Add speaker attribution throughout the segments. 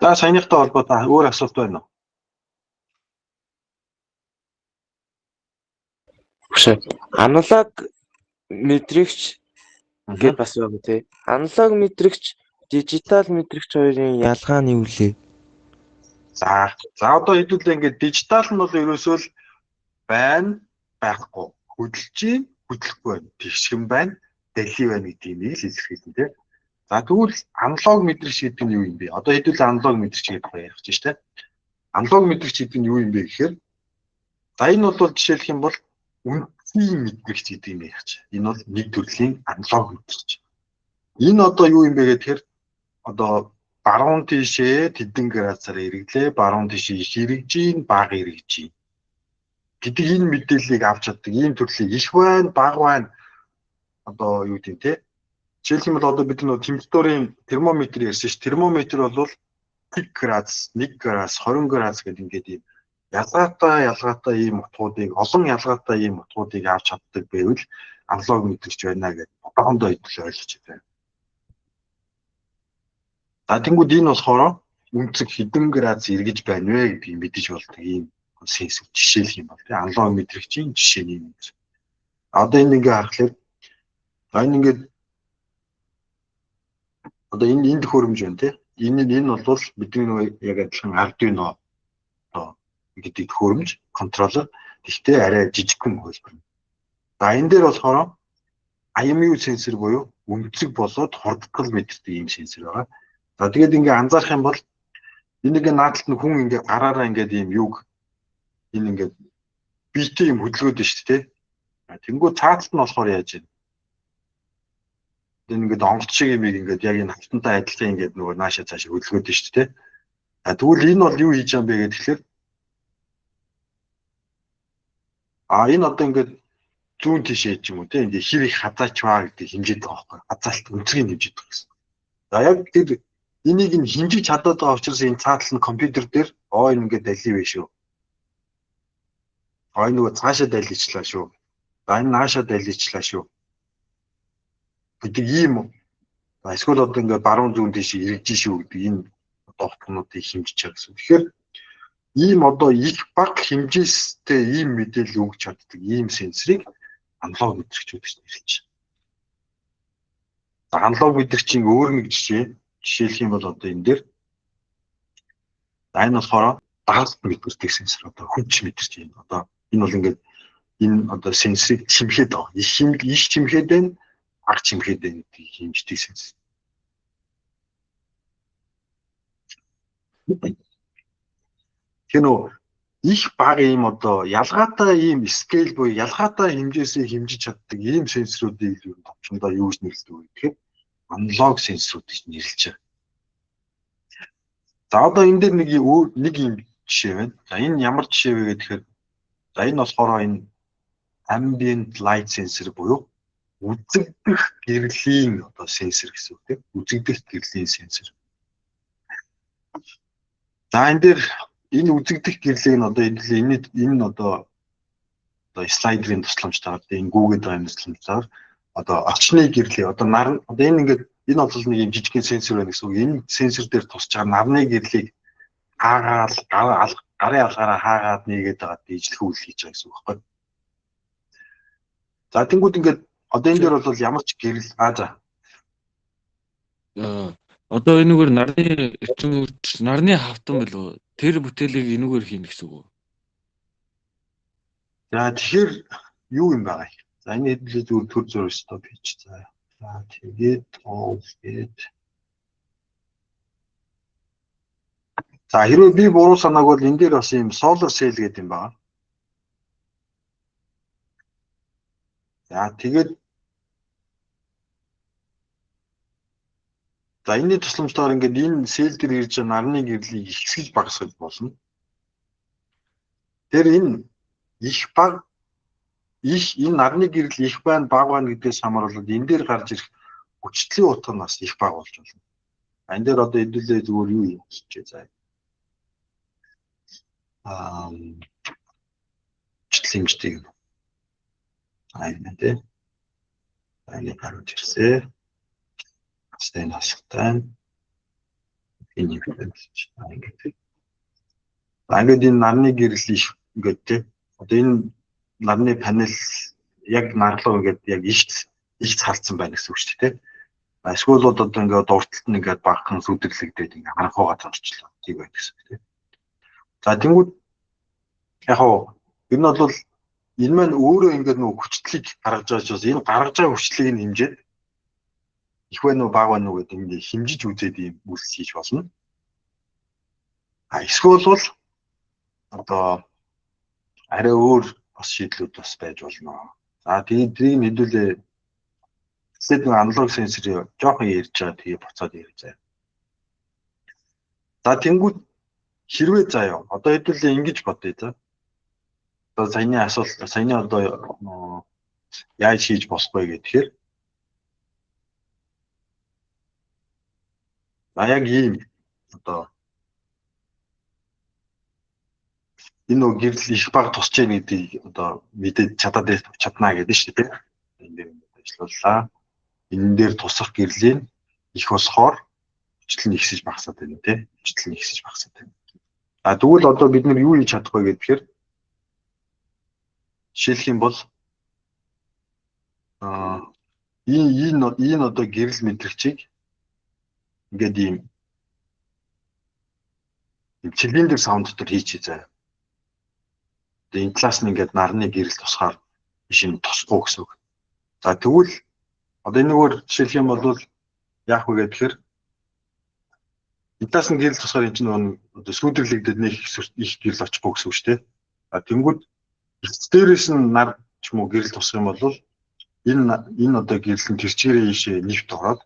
Speaker 1: За саяныхтай холбоотой өөр асуулт байна уу?
Speaker 2: Аналог мэдрэгч гэд бас байна тий. Аналог мэдрэгч, дижитал мэдрэгч хоёрын ялгаа нь юу лээ?
Speaker 1: За одоо хэдүүлээ ингээд дижитал нь бол ерөөсөө л байна, байхгүй, хөдөлж, хөдлөхгүй байна, тэгшгэн байна, дэлхий байна гэдгийг л илэрхийлнэ тий. За тэгвэл аналог мэдрэгч гэдэг нь юу юм бэ? Одоо хэдүүлээ аналог мэдрэгч гэдэг ярих гэж байна тий. Аналог мэдрэгч гэдэг нь юу юм бэ гэхээр за энэ бол жишээлх юм бол үндсийн мэдрэгч гэдэг юм яач. Энэ бол нэг төрлийн аналог мэдрэгч. Энэ одоо юу юм бэ гэхээр одоо баруун тишээ тэдэн градусаар эргэлээ, баруун тишээ их эргэж ийн, бага эргэж ийн гэдэг энэ мэдээллийг авч чаддаг. Ийм төрлийн их байна, бага байна. Одоо юу гэдэг те. Жишээлх юм бол одоо бид нэг температурын термометр ярьсан ш. Термометр бол 1 градус, 1 градус, 20 градус гэдэг ингээд ийм ялгаатай ийм утгуудыг, олон ялгаатай ийм утгуудыг авч чаддаг байвал аналог мэдрэгч байна гэж одоохондоо хэдүүл ойлгож байна. За тэнгууд энэ болохоор үнцэг хэдэн градус эргэж байна вэ гэдгийг мэдэж болдог ийм сенсор жишээлх юм бол тийм аналог мэдрэгчийн жишээний юм. Одоо энэ ингээ харахад энэ ингээд одоо энэ төхөөрөмж байна тийм. Энэ бол бидний яг адилхан Arduino одоо гэдэг төхөөрөмж контроллер. Гэхдээ арай жижигхэн хөлбөр. За энэ дээр болохоор IMU сенсор буюу үнцэг болоод хурдтгал мэддэг ийм сенсор байгаа. За тэгээд ингээ анзаарах юм бол энийг наадталд нь хүн ингээ гараараа ингээд ийм юг энэ ингээд битээ юм хөдөлгөөд байна шүү дээ. Тэнгүү цааталт нь болохоор яаж вэ? Энэ ингээд онгоц шиг юм ингээд яг энэ хавтантай адилхан ингээд нөгөө наашаа цаашаа хөдөлгөөд байна шүү дээ. Тэгвэл энэ бол юу хийж байгаа юм бэ гэхээр энэ одоо ингээд зүүн тишээ ч юм уу тийм ингээд хэр их хазаач баа гэдэг хэмжээд байгаа байхгүй. Хазаалт өнцгийг хэмжээд байгаа гэсэн. За яг тэр энийг нь хэмжиж чадаад байгаа учраас энэ цаатал нь компьютер дээр энэ ингээд далий вэ шүү. Энэ нөгөө цаашаа далийчлаа шүү. За энэ наашаа далийчлаа шүү. Гэдэг ийм эсвэл одоо ингээд баруун зүүн тишээ эргэж шүү гэдэг энэ утгуудыг хэмжиж байгаа гэсэн. Тэгэхээр ийм одоо их бага хэмжээстэй ийм мэдээлэл өгч чаддаг ийм сенсорыг аналог мэдрэгчүүд гэж нэрлэж байна. Аналог мэдрэгчийн өөр нэг жишээлх юм бол одоо энэ дээр энэ болохоор дагалт мэддэг сенсор одоо хүч мэдэрч байна. Одоо энэ бол ингээд энэ одоо сенсорыг чимхэд байгаа. Их чимхэд байна, бага чимхэд байна гэдгийг хэмждэг сенсор. Тэгэхээр нөө их бага ийм одоо ялгаатай ийм скейл буюу ялгаатай хэмжээсээ хэмжиж чаддаг ийм сенсоруудыг юу товчондоо юу гэж нэрлэдэг вэ гэхээр аналог сенсорууд гэж нэрлэж байгаа. За одоо энэ дээр нэг юм жишээ байна. За энэ ямар жишээ вэ гэхээр за энэ болохоор энэ ambient light sensor буюу үзэгдэх гэрлийн одоо сенсор гэсэн үг тийм. Үзэгдэх гэрлийн сенсор. За энэ дээр энэ үзэгдэх гэрлийг нь одоо энэ одоо слайдрын тусламжтайгаар энэ гүүгээд байгаа тусламжтайгаар одоо орчны гэрлээ одоо энэ ингээд энэ бол нэг юм жижигхэн сенсор байна гэсэн үг. Энэ сенсор дээр тусч байгаа нарны гэрлийг хаагаад гарын алгаараа хаагаад нэгээд байгаа дижлэх үйл хийж байгаа гэсэн үг байхгүй. За тэнгууд ингээд одоо энэ дээр бол ямар ч гэрэл
Speaker 3: одоо энэгээр нарны хавтан билүү? Тэр бүтээлийг энэгээр хийнэ гэсэн үг үү?
Speaker 1: За тэгэхээр юу юм байгаа юм? За энэ хэдүүлээ зүгээр төр зураг стоп хийж за тэгээд тэгээд за хэрвээ би буруу санааг бол энэ дээр бас юм solar cell гэдэг юм байна. За тэгээд за энэний тусламжтайгаар ингээд энэ сэл дээр ирж байгаа нарны гэрлийг ихсгэж багасгаж болно. Тэр энэ энэ нарны гэрэл их байна, бага байна гэдгээс хамааруулаад энэ дээр гарч ирэх хүчтлийн утга нь бас их бага болж болно. Энэ дээр одоо хэдүүлээ зүгээр юу юм хэлчихээ заа. Хүчтлийн хэмждэг юм. Энэ дээ. Энэ гарч ирсээ. Энэ асуултаа. энэ юм байна. Ингээд энэ нарны гэрэл их ингээд тий. Одоо энэ нарны панел яг нарлуу ингээд яг их цаалцсан байна гэсэн үг шүү дээ. Эсвэл одоо ингээд урталт нь ингээд багахан сүдэрлэгдээд ингээд харанхуугаа зорчлоо. Тийг байна гэсэн үг тий. За тэнгууд яг хоо энэ нь бол энэ маань өөрөө ингээд нөгөө хүчлийг гаргаж байгаа ч бас энэ гаргаж байгаа хүчлийг нь хэмжээд их байна уу бага байна уу гэдэг ингээд хэмжиж үзээд ийм үйлс хийж болно. Эсвэл бол одоо арай өөр бас шийдлүүд бас байж болно. За тэрийг хэдүүлээ тэгээд нэг аналог сенсор жоохон ярьж байгаа тэгээ буцаад ярьж байгаа. За тэнгууд хэрвээ заяа одоо хэдүүлээ ингэж бодъё за. Одоо саяны одоо яаж хийж болох вэ гэхээр яг ийм одоо энэ нэг гэрэл их баг тусч яах гэдгийг одоо мэдээд чадна гэдэг шүү дээ. Энэ дээр ажиллауллаа. Энэ дээр тусах гэрлийн их болохоор хүчил нь ихсэж багасаад байна тий. Хүчил нь ихсэж багасаад байна. Тэгвэл одоо бид нар юу хийж чадах вэ гэхээр жишээлх юм бол энэ одоо гэрэл мэдрэгчийг ингээд ийм цилиндр саунд дотор хийчихээ заяа. Энэ талаас нь ингээд нарны гэрэл тусахаар биш юм тосхгүй гэсэн үг. За тэгвэл одоо энэгээр жишээлх юм бол яах вэ гэхээр энэ талаас нь гэрэл тусахаар энэ чинь одоо сүдэрлэгдээд нэг их гэрэл очихгүй гэсэн үг шүү дээ. Тэнгүүд дээрээс нь нар ч юм уу гэрэл тусах юм бол энэ одоо гэрэл нь тэр чигээрээ ийшээ нэвт ороод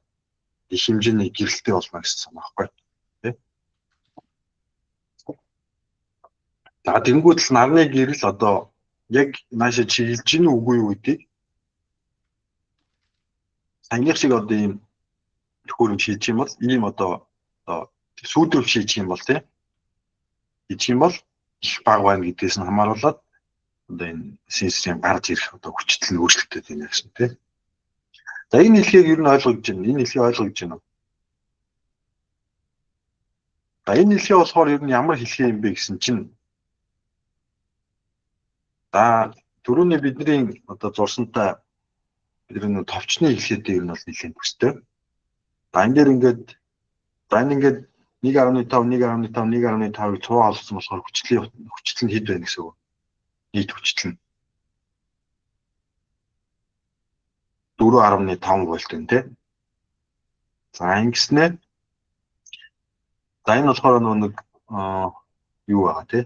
Speaker 1: их хэмжээний гэрэлтэй болно гэсэн юм аахгүй тий. За тэнгүүд л нарны гэрэл одоо яг наашаа чиглэж гин үгүй юу гэдгийг саяных шиг одоо ийм төхөөрөмж хийж юм бол ийм одоо сүйдэл хийж юм бол тий. Хийж юм бол их баг байна гэдгээс нь хамааруулаад одоо энэ сенсорын гарч ирэх одоо хүчтэй өөрчлөлттэй байна гэсэн тий. За энэ хэлхийг ер нь ойлгож байна. Энэ хэлхийг ойлгож байна уу? За энэ хэлхий болохоор ер нь ямар хэлхий юм бэ гэсэн чинь за түрүүний бидний одоо зурсантай бидний товчны хэлхийтэй ер нь бол нэлээд төстэй. За энэ дээр ингээд 1.5 1.5 цуу олсон болохоор хүчил нь хэд байна гэсэн үг. Нийт хүчил нь 4.5 вольт байна тий. За ингэснээр за энэ болохоор нэг юу байгаа тий.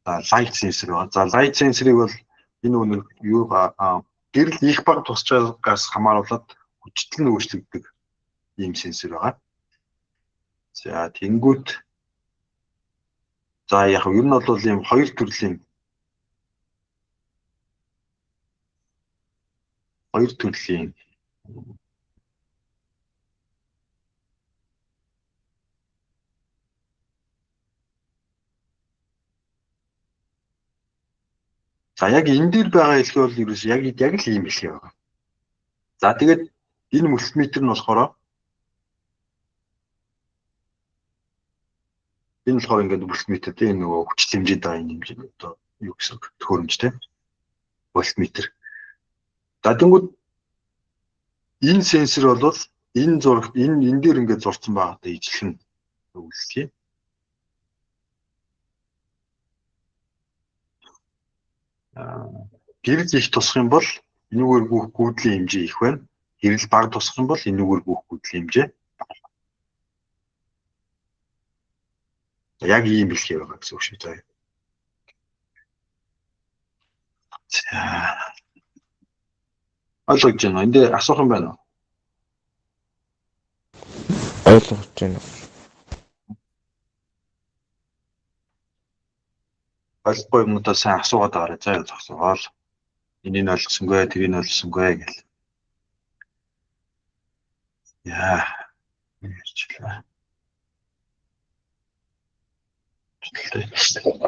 Speaker 1: Light sensor байна. За light sensor-ыг бол энэ нэг юу гэрэл их баг тусч байгаагаас хамааруулаад хүчил нь өөрчлөгддөг ийм сенсор байгаа. За тэнгүүт за яг ер нь бол ийм хоёр төрлийн за яг энэ дээр байгаа хэлхий бол ерөөс яг л ийм хэлхий байгаа. За тэгээд энэ мультиметр нь болохоор энэ болохоор ингээд мультиметр тийм нөгөө хүчил хэмжээд байгаа юм хэмжээ одоо юу гэсэн төхөөрөмжтэй мультиметр. За тэнгууд энэ сенсор бол энэ зурагт энэ дээр ингээд зурцсан байгаатай ижилхэн үйлсгий. Гэрэл их тусах юм бол энүүгээр бүх гүйдлийн хэмжээ их байна. Гэрэл бага тусах юм бол энүүгээр бүх гүйдлийн хэмжээ бага. Яг ийм хэлхий байгаа гэсэн үг шүү дээ. За ойлгож байна. Энд дээр асуух юм байна уу?
Speaker 2: Ойлгож байна.
Speaker 1: Ойлгохгүй юмудаа сайн асуугаад байгаарай. Заа зогсоол. Энийг ойлгосонгүй, тэрийг ойлгосонгүй гэл. Яа. Ярьчлаа.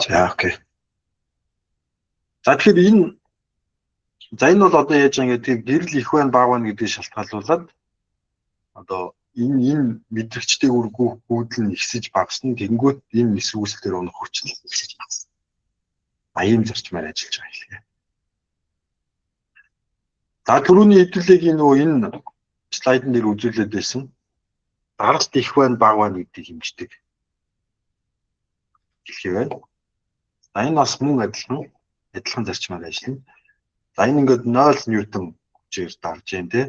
Speaker 1: За окей. За тэгэхээр энэ бол одоо яаж байгаа гэдэг гэрэл их байна бага байна гэдгийг шалтгаалуулаад одоо энэ мэдрэгчтэй үргүүл нь ихсэж багасна. Тэнгүүт энэ эсвүүцлэр унах хүч нь ихсэж багасна. Ийм зарчмаар ажиллаж байгаа юм лээ. За түрүүний хэдүүлэг энэ слайдн дээр үзүүлээд байсан. Даралт их байна, бага байна гэдгийг хэмждэг. Хэлхий байна. За энэ бас мөн адилхан зарчмаар ажиллана. За энэ ингээд 0 ньютон хүчээр дарж जैन тий.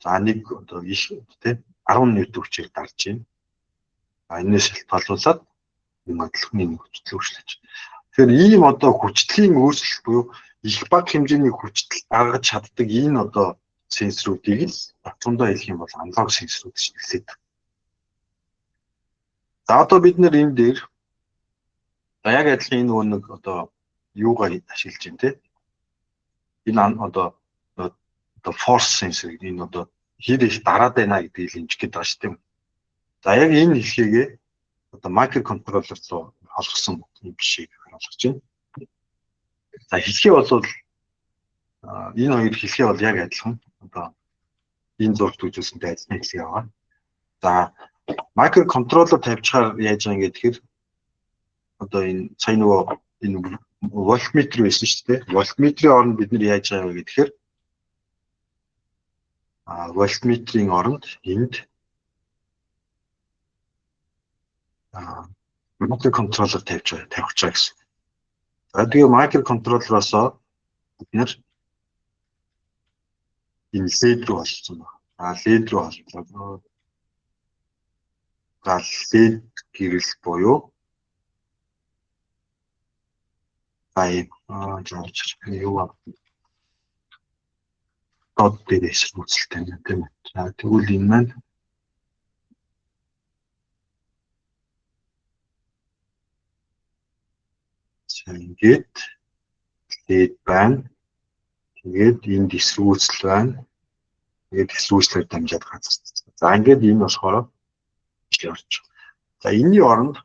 Speaker 1: За нэг одоо их тий 10 ньютон хүчээр дарж जैन. А энэс шалтгаалуулаад юм адилхан нэг хүчлэл үүслэж. Тэгэхээр ийм одоо хүчтлийн өөрчлөлт буюу их бага хэмжээний хүчтэл гаргаж чаддаг энэ одоо сенсоруудыг л батландаа хэлэх юм бол аналог сенсорууд гэж хэлээд. За одоо бид нэр энэ дээр за яг адилхан энэ нэг одоо юугаар ашиглаж байна те. Энэ одоо force sensor гэдэг энэ одоо хэр их дараад байна гэдгийг хэмжих гээд байгаа шүү дээ. За яг энэ хэлхийгээ одоо microcontroller руу олгосон юм шиг ойлгож байна. За хэлхий бол энэ хоёр хэлхий бол яг адилхан. Одоо энэ зургт үзүүлсэнтэй адилхан хэлхий байгаа. За microcontroller тавьчихаар яаж байгаа юм гэхээр одоо энэ сая нөгөө энэ волтметр байсан шүү дээ. Волтметрийн оронд бид нэр яаж байгаа вэ гэхээр волтметрийн оронд энд microcontroller тавьж байгаа гэсэн. За тэгээ microcontroller-оос бид нэр энэ LED рүү болсон байна. LED рүү болсон. За LED гэрэл буюу жаач юу дот дээрээс үүсэлтэй юм тийм үү. За тэгвэл энэ маань ингээд LED байна. Тэгээд энд эсрүүцэл байна. Тэгээд эсрүүцлээр дамжаад газарч. За ингээд энэ болохоор орчих. За энэний оронд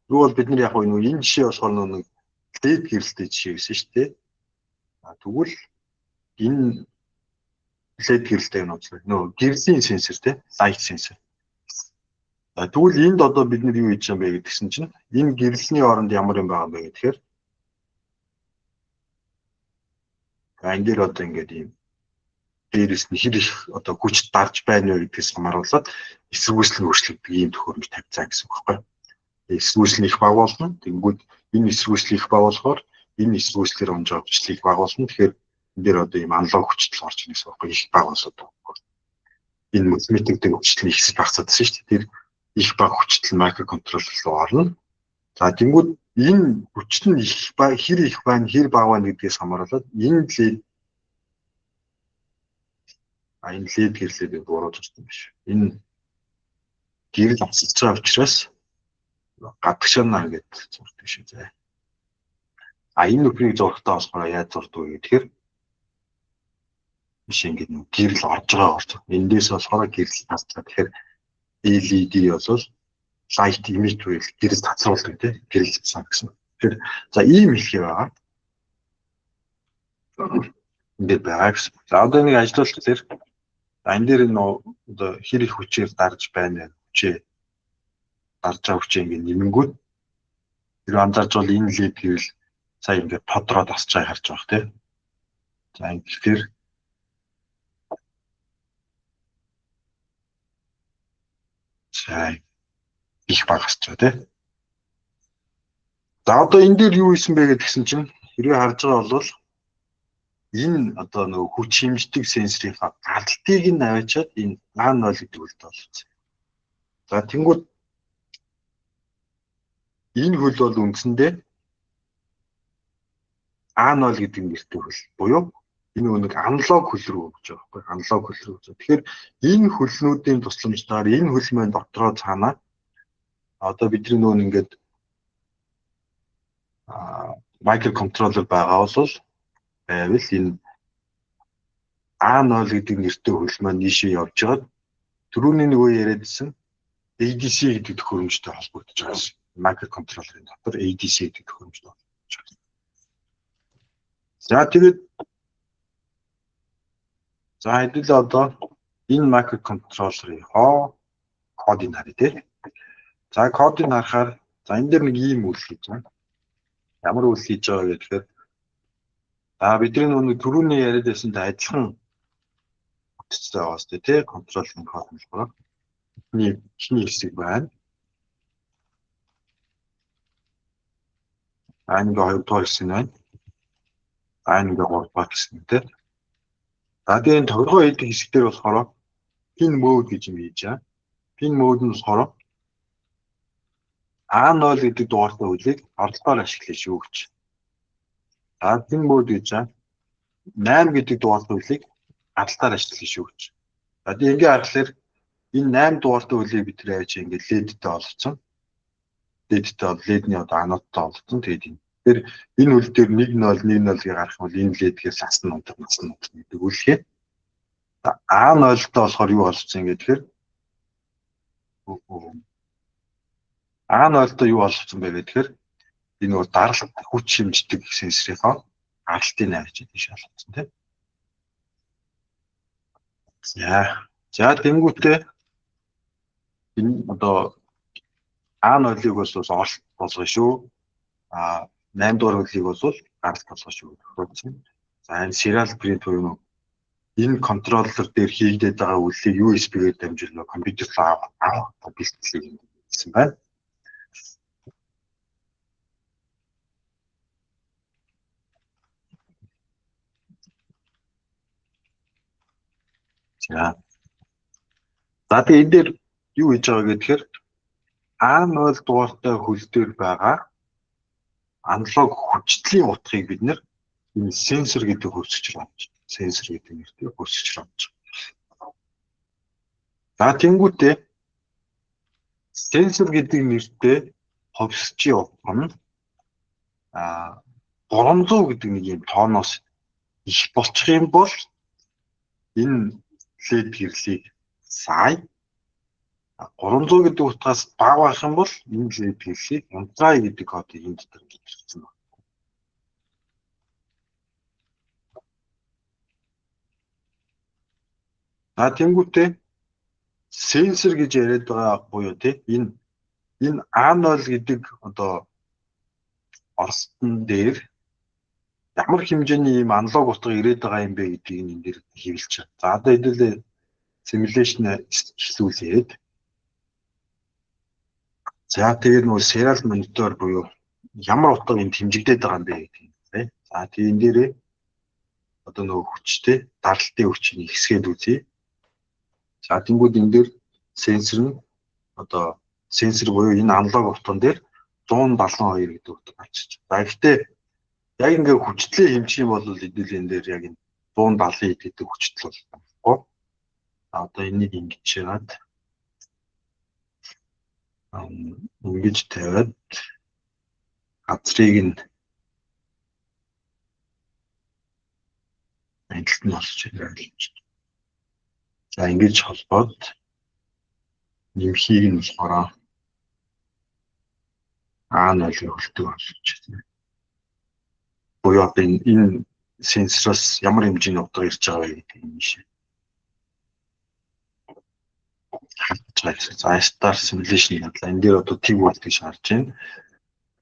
Speaker 1: юу бол бид нар яг энэ жишээ болохоор нэг LED гэрэлтэй жишээ гэсэн шүү дээ. Тэгвэл энэ LED гэрэлтэй юм уу? Гэрлийн сенсор те, light sensor. Тэгвэл энд одоо бид нар юу хийж байгаа юм бэ гэдгсэн чинь энэ гэрэлний оронд ямар юм байгаа юм бэ гэхээр энэ дээр одоо ингээд ийм дээрээс нь хэр их одоо хүч дарж байна вэ гэдгээс хамааруулаад эсвүүцлийн өөрчлөгдөг ийм төхөөрөмж тавьцаа гэсэн үг байхгүй. Эсвүүцлийн их бага болно. Тэнгүүд энэ эсвүүцлийн их бага болохоор энэ эсвүүцлэр онж байгаа хүчлийг бага болно. Тэгэхээр энэ дээр одоо ийм аналог хүчтэл орж ирэх гэсэн үг байхгүй. Их бага болоод энэ мультиметрийн хүчтэй ихсэж багасаадсан шүү дээ. Тэр их бага хүчтэл microcontroller руу орно. За тэнгүүд энэ хүчт нь их бага хэр их байна, хэр бага байна гэдгээс хамааруулаад энэ LED гэрлээд буураад ирсэн юм биш. Энэ гэрэл авсаж байгаа учраас гадагшаана гэж зурдаг шүү дээ. Энэ нүхрийг зурхтаа болохоор яаж зурдаг вэ гэхээр биш ингээд гэрэл орж байгаа. Эндээс болохоор гэрэл тасцгаа. Тэгэхээр LED бол light emitter гэрэл тасруулдаг тийм гэрэл цаа гэсэн. Тэгэхээр за ийм хэлхий байгаа. Ингээд байгаа гэсэн. За одоо нэг ажиллуулалт дээр энэ дээр одоо хэр их хүчээр дарж байна хүчээ дарж байгаа хүчээ ингээд нэмэнгүүт тэр анзаарч бол энэ LED гэрэл сая ингээд тодроод тасч байгааг харж байгаа тийм. За тэгэхээр их багасч байгаа тийм. За одоо энэ дээр юу хийсэн бэ гэдгсэн чинь хэрвээ харж байгаа бол энэ одоо нөгөө хүч хэмждэг сенсорынхаа гардалтыг нь аваачаад энэ A0 гэдэг үлд болсон. За тэнгууд энэ хөл бол үндсэндээ A0 гэдэг нэртэй хөл буюу энэ нэг аналог хөл рүү гэж байгаа байхгүй аналог хөл рүү. Тэгэхээр энэ хөлнүүдийн тусламжтайгаар энэ хөл маань дотроо цаанаа одоо бидний нөгөө ингээд microcontroller байгаа бол байвал энэ A0 гэдэг нэртэй хөл маань нийшээ явж байгаад түрүүний нөгөө яриадсэн ADC гэдэг төхөөрөмжтэй холбогдож байгаа юм. Microcontroller-ын дотор ADC гэдэг төхөөрөмжтэй холбогдож байгаа. За тэгээд за хэдүүл одоо Энэ microcontroller-ийн кодыг харъя тий. За кодыг харахаар за энэ дээр нэг ийм үйл хийж байна. Ямар үйл хийж байгаа гэхээр бидний нөгөө түрүүний яриад байсантай адилхан бүтцтэй байгаа сте тий. Контролын код нь болохоор ихний хэсэг байна. Нэг хоёрдугаар хэсэг байна. Нэг гуравдугаар хэсэг тий. За тэгээд тогтгоо хийдэг хэсгээр болохоор pin mode гэж юм хийж байгаа. Pin mode нь болохоор A0 гэдэг дугаартай үлийг орлогоор ашиглаж өгч. За pin mode гэж 8 гэдэг дугаартай үлийг ардтаар ашиглаж өгч. За тэгээд ингээ харахаар энэ 8 дугаартай үлийг бид яаж ингээ LED-тэй олгоцсон. LED-тэй LED-ний анодтой олгоцсон. Тэгээд энэ үл дээр 1-0 1-0-ийг гарах бол энэ LED-гээр сасна унтах гэдэг үлхээ. A0-тай болохоор юу болчихсон гэхээр A0-тай юу болчихсон бэ гэхээр энэ нөгөө даралт хүч хэмждэг сенсорынхоо аралтыг найрч тийш болгосон тийм. За тэнгуүтээ энэ одоо A0-ыг бол оролт болгоно шүү. 8 дугаар хөлийг бол гаралт болгоно шүү. За энэ serial print буюу энэ контроллер дээр хийгдээд байгаа үйлийг USB-гээр дамжуулан компьютер руу авах бэлтгэлийг хийсэн байна. За тэгээд энэ дээр юу хийж байгаа гэхээр A0 дугаартай хөл дээр байгаа аналог хүчтлийн утгыг бид нэр энэ сенсор гэдэг хөвсөж авч. Сенсор гэдэг нэртэй хөвсөж авч. За тэнгуүтээ сенсор гэдэг нэртэй хөвсөж явах нь 300 гэдэг нэг юм тооноос их болчих юм бол энэ LED гэрлийг сая 300 гэдэг утгаас бага байх юм бол энэ LED гэрлийг Ultra гэдэг кодыг энэ дотор гэрчсэн байна. Тэнгуүтээ сенсор гэж яриад байгаа буюу тий энэ A0 гэдэг одоо орстон дээр ямар хэмжээний ийм аналог утга ирээд байгаа юм бэ гэдгийг энэ дээр хэвлэж байна. За одоо хэдүүлээ симуляшн хийлүүлээд. За тэгээд нөгөө serial monitor буюу ямар утга энд хэмжигдээд байгаа юм бэ гэдэг юм тий. За тэгээд энэ дээрээ одоо нөгөө хүчтэй даралтын хүчийг ихсгээд үзье. За тэнгууд энэ дээр сенсор нь одоо сенсор буюу энэ аналог утган дээр 172 гэдэг утга гарчиж. За гэхдээ яг ингээ хүчтлээ хэмжих юм бол хэдүүл энэ дээр яг энэ 170 гэдэг хүчтэл бол. Одоо энийг ингэж яагаад ингэж тавиад газрыг нь амжилт нь олж ирэх. За ингэж холбоод нэмхийг нь болохоор A0-ыг хөлтөг олж байна. Буюу одоо энэ сенсороос ямар хэмжээний утга ирж байгаа вэ гэдэг юм шиг. За start simulation гэдэг. Энэ дээр одоо TIG voltage шаарж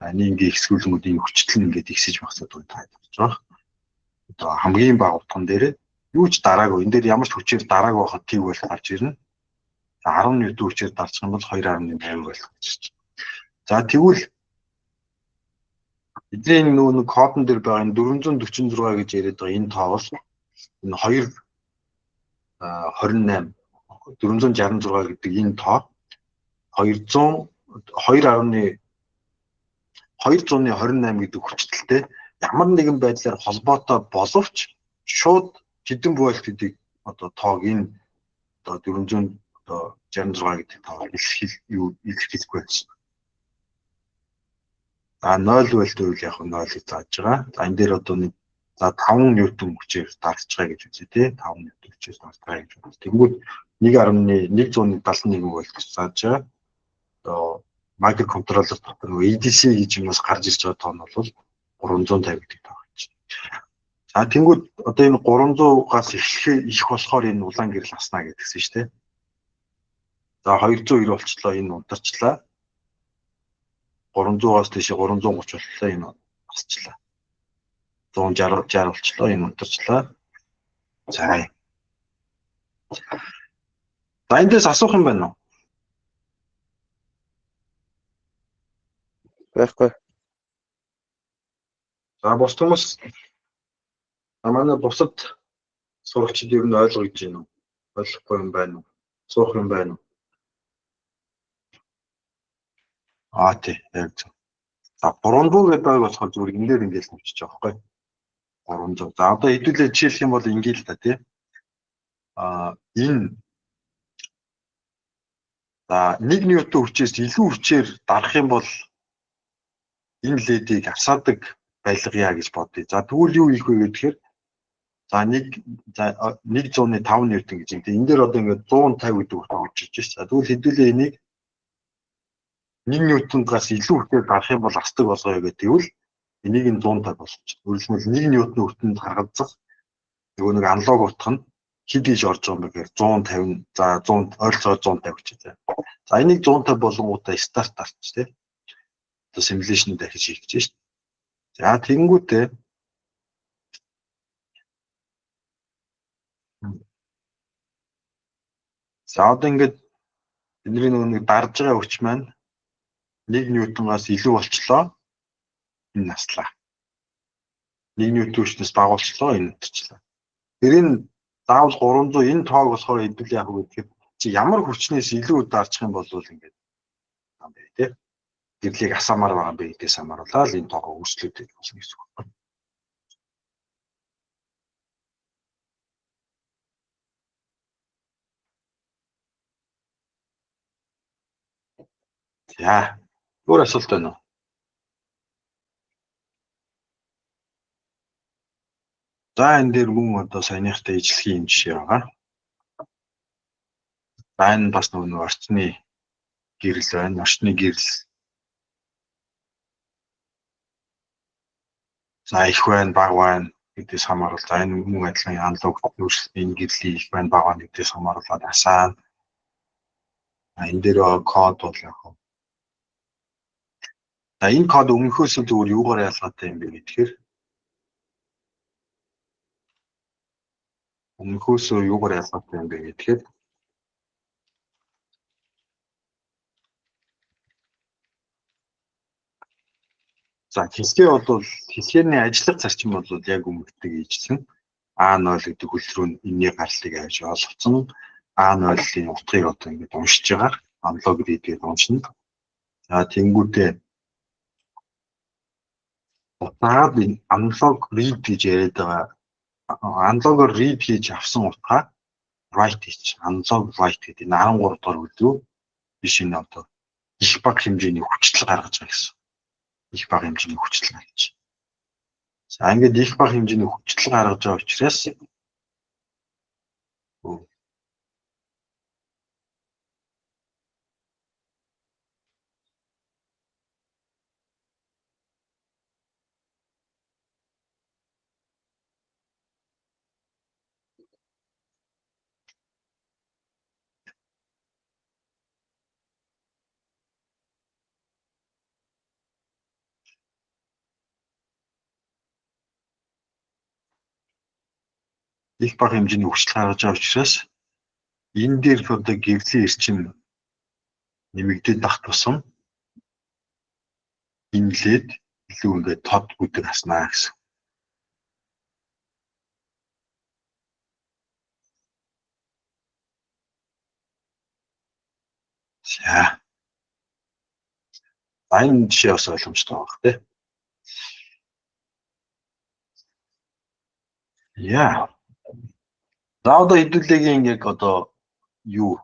Speaker 1: байна. Ингээ ихсгүүлэнгүүдийн хүчтэл ингээд ихсэж багсаад тайлбарж байгаа. Одоо хамгийн бага утган дээр юу ч дараагүй. Энэ дээр ямар ч хүчээр дараагүй байхад TIG voltage гарч ирнэ. 10 ньютон хүчээр дарчих юм бол 2.8 болох гэж. За тэгвэл эдний нөгөө кодон дээр байгаа энэ 446 гэж яриад байгаа энэ тоо бол энэ 228 466 гэдэг энэ тоо 2.28 гэдэг хүчтэлтэй ямар нэгэн байдлаар холбоотой боловч шууд хэдэн вольт гэдэг одоо тоог энэ одоо 466 гэдэг тоог илэрхийлэхгүй байсан. За 0 вольт үйл яг 0-ыг зааж байгаа. За энэ дээр одоо нэг за 5 ньютон хүчээр дарж байгаа гэж үзье тий. 5 ньютон хүчээр дарж байгаа гэж үзье. Тэгвэл 1.171 вольт зааж байгаа. Одоо микроконтроллер дотор EDC гэж юмас гарч ирж байгаа тоон бол 350 гэдэг тоо гэж. За тэнгууд одоо энэ 300-аас их болохоор энэ улаан гэрэл аснаа гэдгсэн шүү дээ. За 290 болчлоо энэ унтарчлаа. 300-аас тийш 330 болчлоо энэ асчлаа. 160 болчлоо энэ унтарчлаа. За. За эндээс асуух юм байна уу?
Speaker 2: Байхгүй.
Speaker 1: За бос хүмүүс манай бусад сурагчид ер нь ойлгож байна уу? Ойлгохгүй юм байна уу? Суух юм байна уу? Тий, яг зөв. За 300 гэдэг байг болохоор зүгээр энэ дээр ингэж навчиж байгаа байхгүй. 300. За одоо хэдүүлээ жишээлх юм бол ингээл л та тий. Энэ за 1 ньютон хүчээс илүү хүчээр дарах юм бол энэ ледийг асаадаг байлгая гэж бодъё. За тэгвэл юу хийх вэ гэхээр за 105 ньютон гэж юм. Энэ дээр одоо ингээд 150 гэдэг утга өгч ирж байна. За тэгвэл хэдүүлээ энийг 1 ньютонгаас илүү хүчээр дарах юм бол асдаг болгоё гэдэг. Тэгвэл энийг нь 150 болгочих. Өөрөлдвөл 1 ньютон хүртэнд гаргацах нөгөө нэг аналог утга нь хэд гэж орж байгаа юм бэ гэхээр 150 за 100 ойролцоогоор 150 гэж байна. За энийг 150 болгонгуудаа старт арч тий. Одоо симуляшн дахиж хийх гэж байна. За тэгэнгүүтээ за одоо ингээд бидний нөгөө нэг дарж байгаа хүч маань 1 ньютонгоос илүү болчлоо. Энэ наслаа. 1 ньютон хүчнээс бага болчлоо энэ утчлаа. Тэр энэ заавал 300 энэ тоог болохоор хэдүүл яах вэ гэхээр чи ямар хүчнээс илүү дарчих юм бол ингээд юм бэ тий. Гэрлийг асаамаар байгаа юм бэ гэдгээс хамааруулаад энэ тоогоо өөрчлөлтөд болсон гэсэн үг байна. За өөр асуулт байна уу? За энэ дээр мөн одоо саяныхтай ижлэхийн юм жишээ байгаа. За энэ бас нөгөө орчны гэрэл байна. Орчны гэрэл. За их байна, бага байна гэдгээс хамааруулаад за энэ мөн адилхан аналог өөрчлөлтийн гэрлийн их байна, бага байна гэдгээс хамааруулаад асаа. Энэ дээр код бол яг хөө. За энэ код өмнөхөөс зүгээр юугаар ялгаатай юм бэ гэхээр өмнөхөөсөө юугаар ялгаатай юм бэ гэхээр за хэлхээ бол хэлхээний ажиллах зарчим бол яг өмнөдөө ижлэн A0 гэдэг хөл рүү энэний гарлыг авч олгоцсон A0-ийн утгыг одоо ингэж уншиж байгаа. Аналог ридээр уншина. За тэнгүүтээ утгаад энэ аналог read гэж яриад байгаа. Аналогоор read хийж авсан утгаа write хийж аналог write гэдэг 13 дугаар хөл рүү биш энэ одоо их бага хэмжээний хүчтэй гаргаж байгаа гэсэн. Их бага хэмжээний хүчтэй гаргаж. За ингээд их бага хэмжээний хүчтэй гаргаж байгаа учраас их бага хэмжээний хүчтэй гаргаж байгаа учраас энэ дээр одоо гэрлийн эрчим нэмэгдээд бах тусам инлээд илүү ингээд тод бүдэг хаснаа гэсэн. За. Энэ жишээ бас ойлгомжтой байна тий. Яа. За одоо хэдүүлээгийн яг одоо юу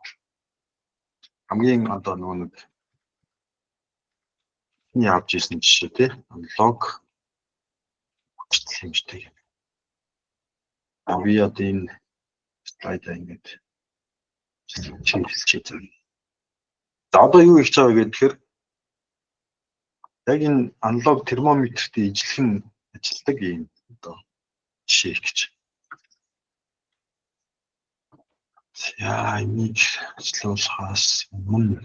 Speaker 1: хамгийн одоо нэг явж ирсэн жишээ тий. Лог хүчтэй хэмжтэй. Би одоо энэ слайдаа ингэж чиглэлж байна. За одоо юу хийж байгаа вэ гэхээр яг энэ аналог термометртэй ижлэхэн ажилладаг юм одоо жишээ гэж. За энийг ажиллуулахаас өмнө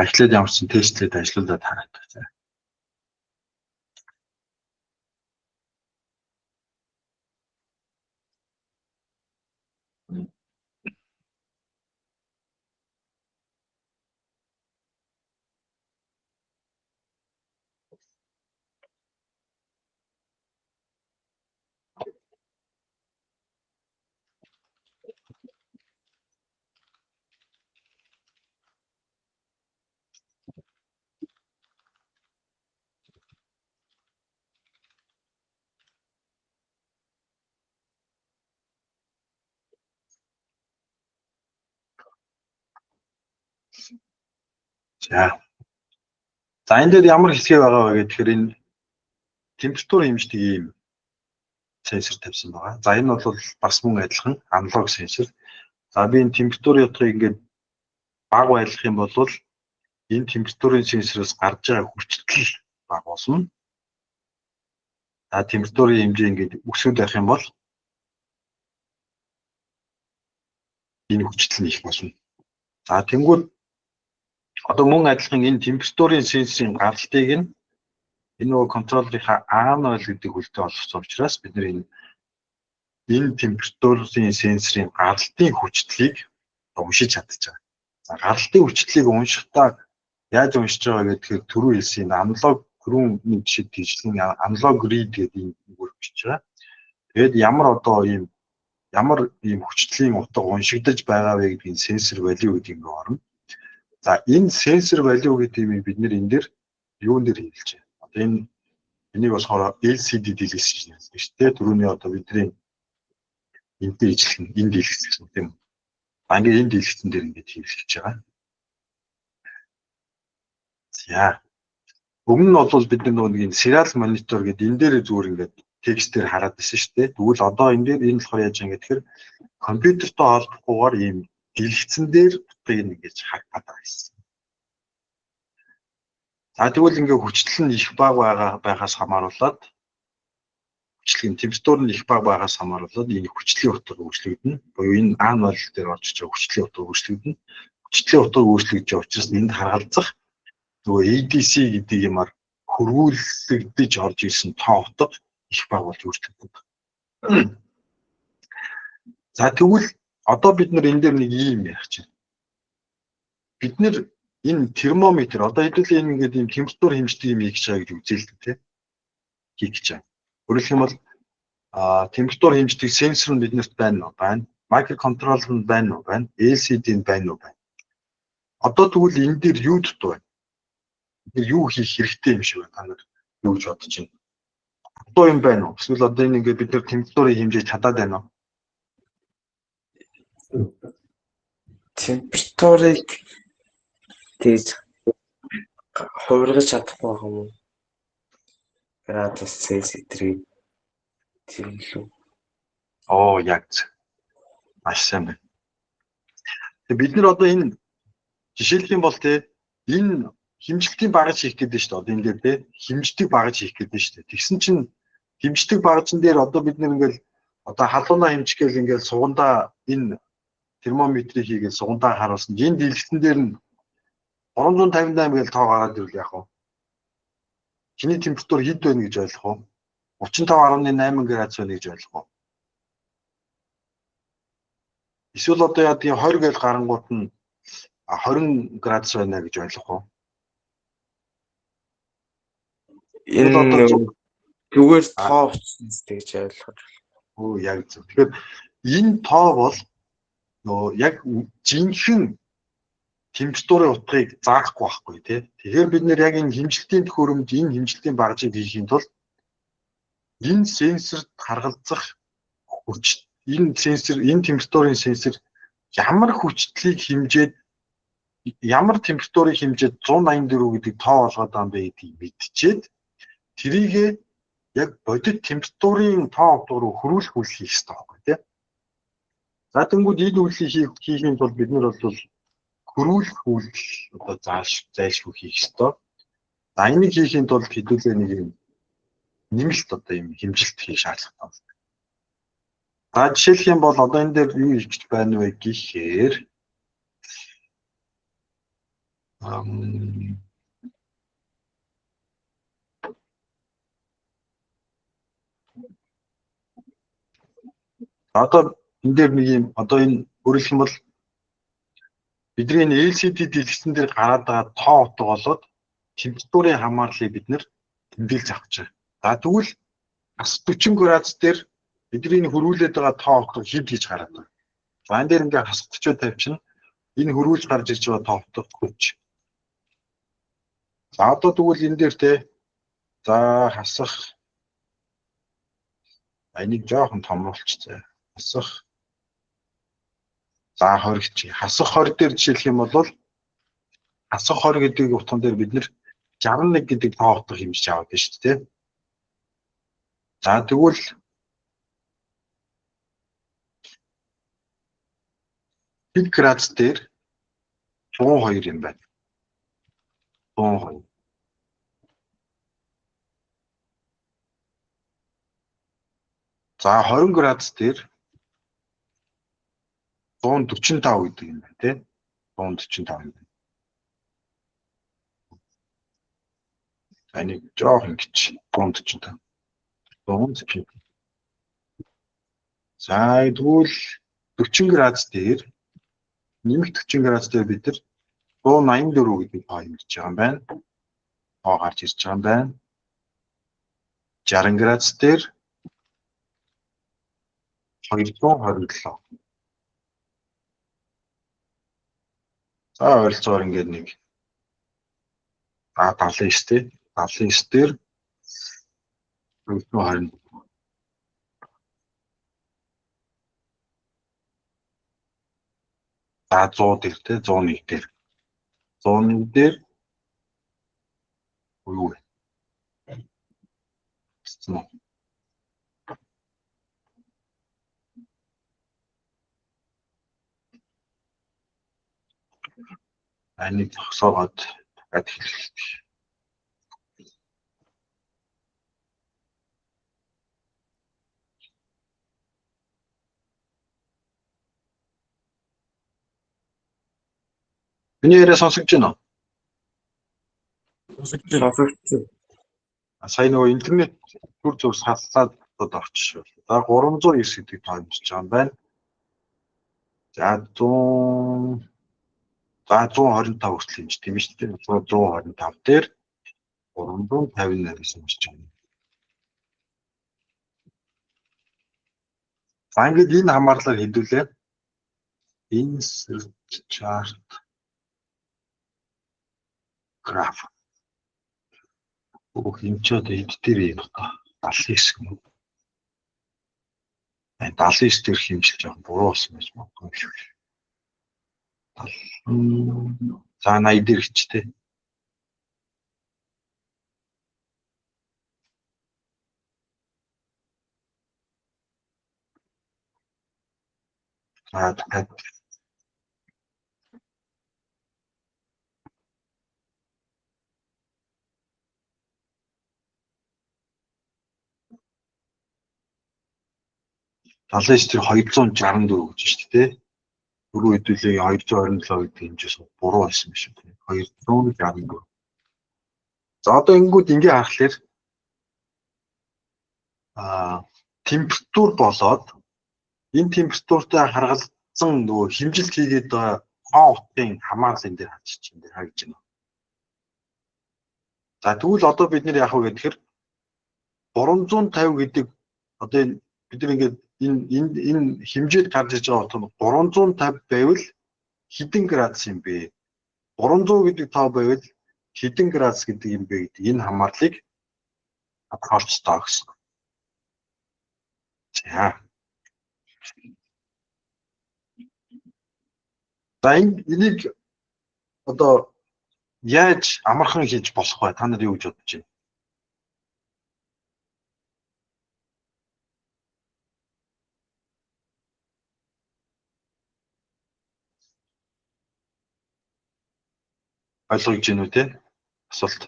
Speaker 1: эхлээд ямар ч тестлээд ажиллуулад хараад байна. За энэ дээр ямар хэсгээ байгаа вэ гэхээр энэ температур хэмждэг ийм сенсор тавьсан байгаа. За энэ бол бас мөн адилхан аналог сенсор. За би энэ температурын утгыг ингээд бага байлгах юм бол энэ температурын сенсороос гарч байгаа хүчтэй бага болно. За температурын хэмжээ ингээд өсөж байх юм бол энэ хүчтэй нь их болно. За тэнгууд одоо мөн адилхан энэ температурын сенсорын гаралтыг нь энэ нөгөө контроллерийнхаа AN ойл гэдэг хүлтэй олгосон учраас бид энэ температурын сенсорын гаралтын хүчлийг уншиж чадчихаг. За гаралтын хүчлийг уншихдаа яаж уншиж байгаа гэдгээр түрүү хэлсэн аналог түрүүний жишээд тийжлэн аналог read гэдэг юм өгч байгаа. Тэгээд ямар ийм хүчлийн утга уншигдаж байгаа вэ гэдгийг сенсор value гэдэг юм орно. За энэ сенсор value гэдэг юм бид нэр энэ дээр юун дээр хэлж байна. Одоо энийг болохоор LCD дэлгэц гэж нэрлэдэг шүү дээ. Түрүүний одоо бидний энд дээр ижилхэн энэ дэлгэц гэсэн үг тийм. Ингээд энэ дэлгэцэн дээр ингэж хэлж байгаа. За өмнө нь бол бид нэг энэ serial monitor гэдэг энэ дээр зүгээр ингээд текстээр хараад байсан шүү дээ. Тэгвэл одоо энэ дээр энэ болохоор яаж юм гэхээр компьютертой холбохгүйгээр ийм дэлгэцэн дээр утгыг ингэж хараад байгаа юм. За тэгвэл ингээ хүчлэл нь их бага байгаас хамааруулаад хүчлэгийн температур нь их бага байгаас хамааруулаад энэ хүчлийн утга өөрчлөгдөнө. Буюу энэ AN ойл дээр орж иж байгаа хүчлийн утга өөрчлөгдөнө. Хүчлийн утга өөрчлөгдөж байгаа учраас энд харгалзах нөгөө ADC гэдэг юмар хөрвүүлэгдэж орж ирсэн тоо утга их бага болж өөрчлөгдөнө. За тэгвэл одоо бид нар энэ дээр нэг юм ярих чинь. Бид нэр энэ термометр одоо хэдүүлээ энэ ингээд юм температур хэмждэг юм хийж байгаа гэж үзээлдэг тийм хийх гэж байна. Өөрөлдөх юм бол температур хэмждэг сенсор нь биднэрт байна уу? Байна. Микроконтроллер нь байна уу? Байна. LCD нь байна уу? Байна. Одоо тэгвэл энэ дээр юу дутуу байна? Бид юу хийх хэрэгтэй юм шиг байна. Та нар юу гэж бодож байна? Дутуу юм байна уу? Эсвэл одоо энэ ингээд бид нар температурыг хэмжиж чадаад байна уу?
Speaker 2: Температурыг тэгж хувиргаж чадахгүй юм уу? Градус Цельсий тэрийг зэрэглүү.
Speaker 1: Оо яг маш сайн байна. Бид нар одоо энэ жишээлх юм бол энэ хэмжилтийг багаж хийх гэдэг нь шүү дээ. Одоо энэ дээр те хэмжтийг багаж хийх гэдэг нь шүү дээ. Тэгсэн чинь хэмжтэг багажн дээр одоо бид нэр ингээл одоо халуунаа хэмжих гээл ингээл сугандаа энэ термометрийг хийгээл сугандаа харуулсан. Энэ дэлгэцэн дээр нь 358 гээл тоо гараад ирвэл яах вэ? Чиний температур хэд байна гэж ойлгох уу? 35.8 градус байна гэж ойлгох уу? Эсвэл одоо яа тийм 20 гээл гарангуут нь 20 градус байна гэж ойлгох уу?
Speaker 2: Энэ зүгээр тоо учраас тэгж ойлгож байна.
Speaker 1: Оо яг зөв. Тэгэхээр энэ тоо бол нөө яг жинхэнэ температурын утгыг заахгүй байхгүй тий. Тэгэхээр бид нэр яг энэ хэмжилтийн төхөөрөмж энэ хэмжилтийн багажийг хийхийн тулд энэ сенсорт харгалзах хүч энэ сенсор энэ температурын сенсор ямар хүчлийг хэмжээд ямар температурыг хэмжээд 184 гэдэг тоо олгоод байгаа юм бэ гэдгийг мэдчихээд тэрийгэ яг бодит температурын тоо утга руу хөрвүүлэх үйл хийх хэрэгтэй байхгүй тий. За тэнгууд энэ үйлийг хийхийн тулд бид нар бол хөрвүүлэх үйл одоо зайлшгүй хийх хэрэгтэй. За энийг хийхийн тулд хэдүүлээ нэг юм нэмэлт одоо юм хэмжилт хийх шаардлагатай байна. За жишээлх юм бол одоо энэ дээр юу хийж байна вэ гэхээр одоо энэ дээр нэг юм одоо энэ өөрөлдөх юм бол бидний энэ LCD дэлгэцэн дээр гараад байгаа тоо утга болоод температурын хамаарлыг бид нэр тэмдэглэж авч байгаа. За тэгвэл + 40 градус дээр бидний энэ хөрвүүлээд байгаа тоо утга хэд гэж гараад байна. За энэ дээр ингээ хасгачаа тавьчихна. Энэ хөрвүүлж гарч ирж байгаа тоо утга хүч. За одоо тэгвэл энэ дээр те за хасах энийг жоохон томруулчихъя. Хасах за 20 чи хасах 20 дээр жишээлх юм бол хасах 20 гэдэг утган дээр бид нэр 61 гэдэг тоо утга хэмжиж аваад байна шүү дээ. За тэгвэл хэд градус дээр 102 юм байна. 102. За 20 градус дээр 145 гэдэг юм байна тий. 145 юм байна. Энийг жоохон гिच 145. 145. За тэгвэл 40 градус дээр нэмэлт 40 градус дээр бид нар 184 гэдэг тоо хэмжиж байгаа юм байна. Тоо гарч ирж байгаа юм байна. 60 градус дээр 227. За ойролцоогоор ингээд нэг 79 тий. 79 дээр 220. За 100 дээр тий 101 дээр. 101 дээр юу вэ? Энийг зогсоогоод дахиад хэлэх. Миний яриа сонсогдож байна уу?
Speaker 2: Сонсогдсон.
Speaker 1: Сайн нөгөө интернет түр зүг саллаад орчих шүү. За 309 гэдэг тоо хэмжиж байгаа юм байна. За 100 за 125 хүртэл хэмжиж тийм шүү дээ. 125 дээр 358 хэмжиж байгаа. За ингээд энэ хамаарлаар хэдүүлээ. Insert chart graph. Хэмжээд эд дээр юм байна. 79 юм. 79 дээр хэмжилж байгаа буруу болсон байж магадгүй шүү. За 80 дээр хичтэй. За дахиад Талын тэр 264 гэж шүү дээ. Дөрөв хэдүүлээ 227 гэдэг хэмжээс буруу байсан биш үү? 264. За одоо ингэнгүүт ингээ харахаар температур болоод энэ температуртай харгалзсан нөгөө хэмжилт хийгээд байгаа тоо утгын хамаарлын дээр хачиж энэ хаагж байна. За тэгвэл одоо бид нэр яах вэ гэхээр 350 гэдэг одоо бид нар ингээд энэ хэмжээд гарч иж байгаа утга нь 350 байвал хэдэн градус юм бэ? 300 гэдэг тоо байвал хэдэн градус гэдэг юм бэ гэдэг энэ хамаарлыг харцтаа гэсэн. За. За энийг одоо яаж амархан хийж болох вэ? Та нар юу гэж бодож байна? Ойлгож байна уу те? Асуулт.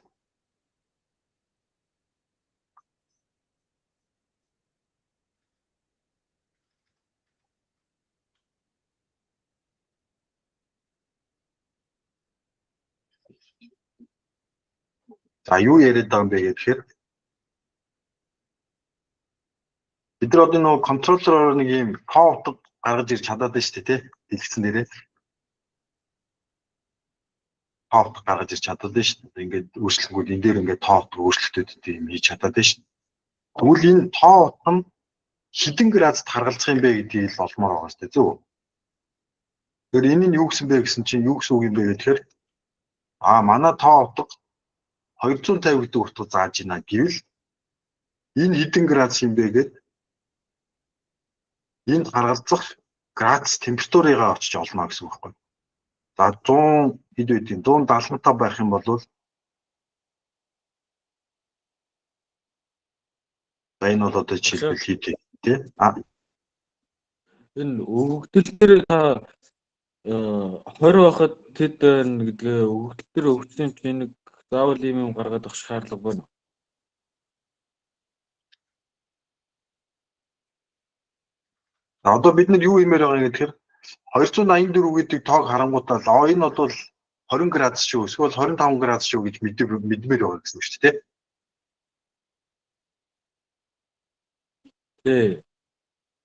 Speaker 1: За юу яриад байгаа юм бэ гэхээр бид нар одоо нөгөө контроллероор нэг юм тоо утга гаргаж ирж чадаад байна шүү дээ тий. Дэлгэцэн дээрээ тоо утга гаргаж ирж чадаад байна шүү дээ. Ингээд өөрчлөлгүүд энэ дээр ингээд тоо утга өөрчлөлтүүд юм хийж чадаад байна шүү дээ. Тэгвэл энэ тоо утга нь хэдэн градусд харгалзах юм бэ гэдгийг л олмоор байгаа шүү дээ зөв. Тэгэхээр энэ нь юу гэсэн бэ гэсэн чинь юу гэсэн үг юм бэ гэхээр манай тоо утга 250 гэдэг утга зааж байна гэвэл энэ хэдэн градус юм бэ гэдэг энд харгалзах градус температурыгаа очиж олно гэсэн үг байхгүй. За 100 хэд байдیں۔ 175 байх юм бол за энэ бол одоо жишээлбэл хэд тий?
Speaker 3: Энэ өгөгдөл дээр та 20 байхад тэд байна гэдгээ өгөгдөл дээр өгсөн чинь нэг заавал юм гаргаад авах шаардлага байна.
Speaker 1: Одоо бид нар юу хиймээр байгаа гэхээр 284 гэдэг тоог харангуутаа энэ бол 20 градус шүү эсвэл 25 градус шүү гэж мэдмээр байгаа гэсэн үг шүү дээ.
Speaker 3: Тий.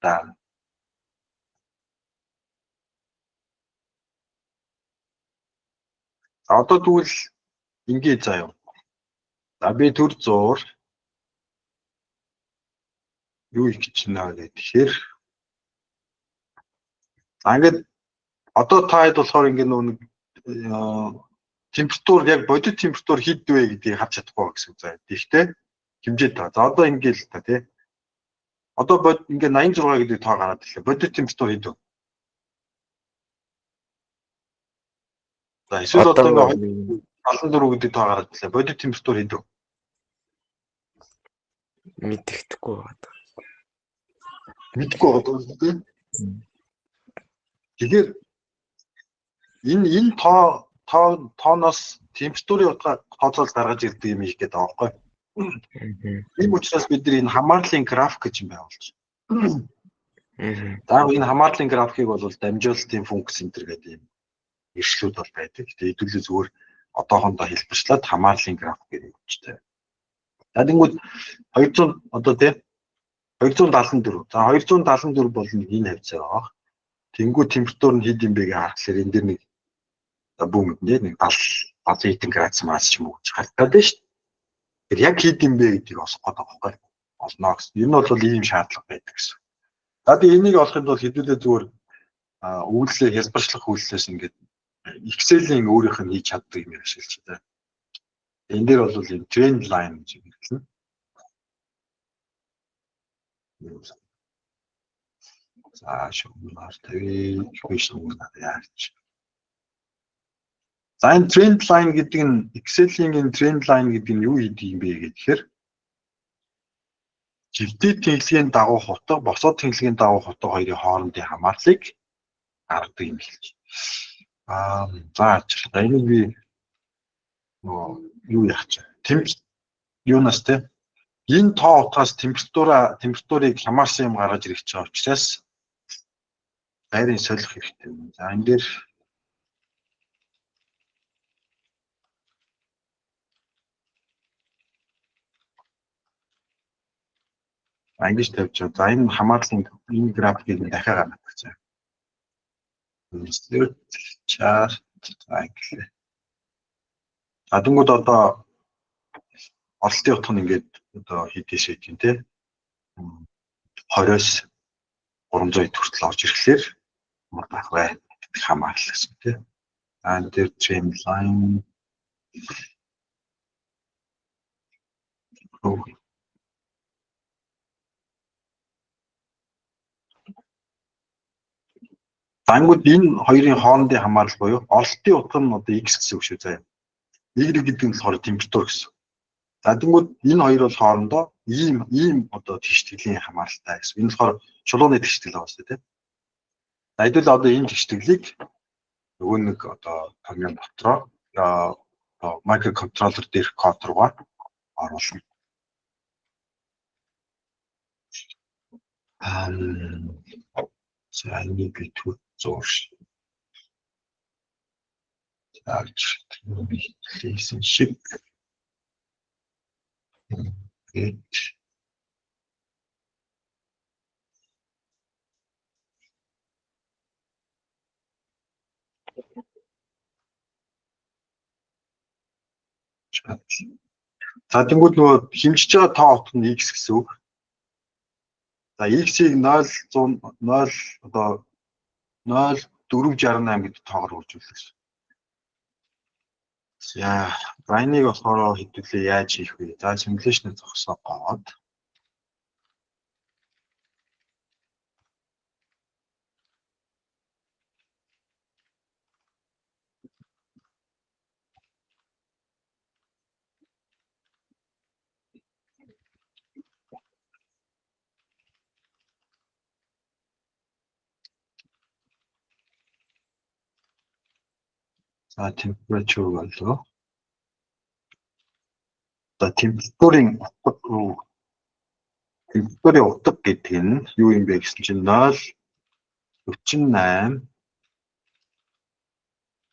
Speaker 1: За. Одоо тэгвэл ингээд заяа. За би төр зуур юу их гэж наа гэхээр ингээд одоо та хэд болохоор ингээд нэг температур яг бодит температур хэд вэ гэдгийг харж чадахгүй гэсэн үг заяа. Тэгэхдээ хэмжээд та. За одоо ингээд л та тий. Одоо ингээд 86 гэдэг тоо гараад ирлээ. Бодит температур хэд вэ? За эсвэл одоо ингээд 74 гэдэг тоо гараад ирлээ. Бодит температур хэд вэ?
Speaker 2: Мэддэхгүй байна.
Speaker 1: Мэдгүй байгаа тийм. Тэгэхээр энэ тооноос температурын утга тооцоол гаргаж ирдэг юм их гэдэг байгаа байхгүй. Тийм учраас бид нар энэ хамаарлын график гэж юм байгуулж байна. За энэ хамаарлын графикийг бол дамжуулалтын функц энэ гэдэг юм иршлүүд бол байдаг. Тэгээ хэдүүлээ зүгээр одоохондоо хэлбэрчлээд хамаарлын график гэж үүсдэг. За тэнгууд 200 одоо тийм 274. За 274 бол энэ хавцаа байгаа. Тэнгүү температур нь хэд юм бэ гэж харахаар энэ дэр нэг бүүмэд нэг 70 хэдэн градус маас ч юм уу гэж харагдаад байна шүү дээ. Тэр яг хэд юм бэ гэдгийг олох гээд байгаа байхгүй олно гэсэн. Энэ бол ийм шаардлага байдаг гэсэн. За тэгээ энийг олохын тулд хэдүүлээ зүгээр үйлчлэг хэлбэрчлэх үйлчлээс ингээд Excel-ийн өөрийнх нь хийж чаддаг юм ашиглаж байна. Энэ дээр бол энэ trend line гэж хэлнэ. За шугамар тавь хөөшнүүд яаж. За энэ trend line гэдэг нь Excel-ийн энэ trend line гэдэг нь юу хийдэг юм бэ гэхээр живтэд тэнхлэгийн дагуу хутга, босоод тэнхлэгийн дагуу хутга хоёрын хоорондын хамаарлыг гаргадаг юм хэлж. За ачаалаа энийг би юу яах вэ? Юунаас те Энэ тоо утгаас температурыг хамаарсан юм гаргаж ирэх гэж байгаа учраас гайрын солих хэрэгтэй юм. За энэ дээр ингэж тавьж байгаа. За энэ хамаарлын энэ графикийг дахиад гаргах гэж байна. Insert chart англи. Адангууд одоо оролтын утга нь ингээд одоо хийдэж шийдэн тий. 20-оос 300 хүртэл орж ирэхлээр мах бай хамаарлал гэсэн тий. And there trimline. Ангууд энэ хоёрын хоорондын хамаарлал буюу оролтын утга нь одоо x гэсэн үг шүү заяа. Y гэдэг нь болохоор температур гэсэн. За тэгвэл энэ хоёр бол хоорондоо ийм одоо тэгштгэлийн хамааралтай гэсэн. Энэ болохоор чулууны тэгштгэл байгаа шүү дээ. За хэдүүл одоо энэ тэгштэглийг нөгөө нэг одоо камерын дотроо микроконтроллер дээрх код руугаа оруулна. За энийг би түр зурш. Зааж хийсэн шиг. Гэт. За тэгвэл нөгөө хэмжиж байгаа тоо утга нь x гэсэн үг. За x-ийг 0 одоо 0.468 гэдэг тоогоор үржүүлэх гэсэн. За энийг болохоор хэдүүлээ яаж хийх вэ? За симуляшн зогсоо гоод. За temperature болоо. За температурын утга гэдэг нь юу юм бэ гэсэн чинь 0.48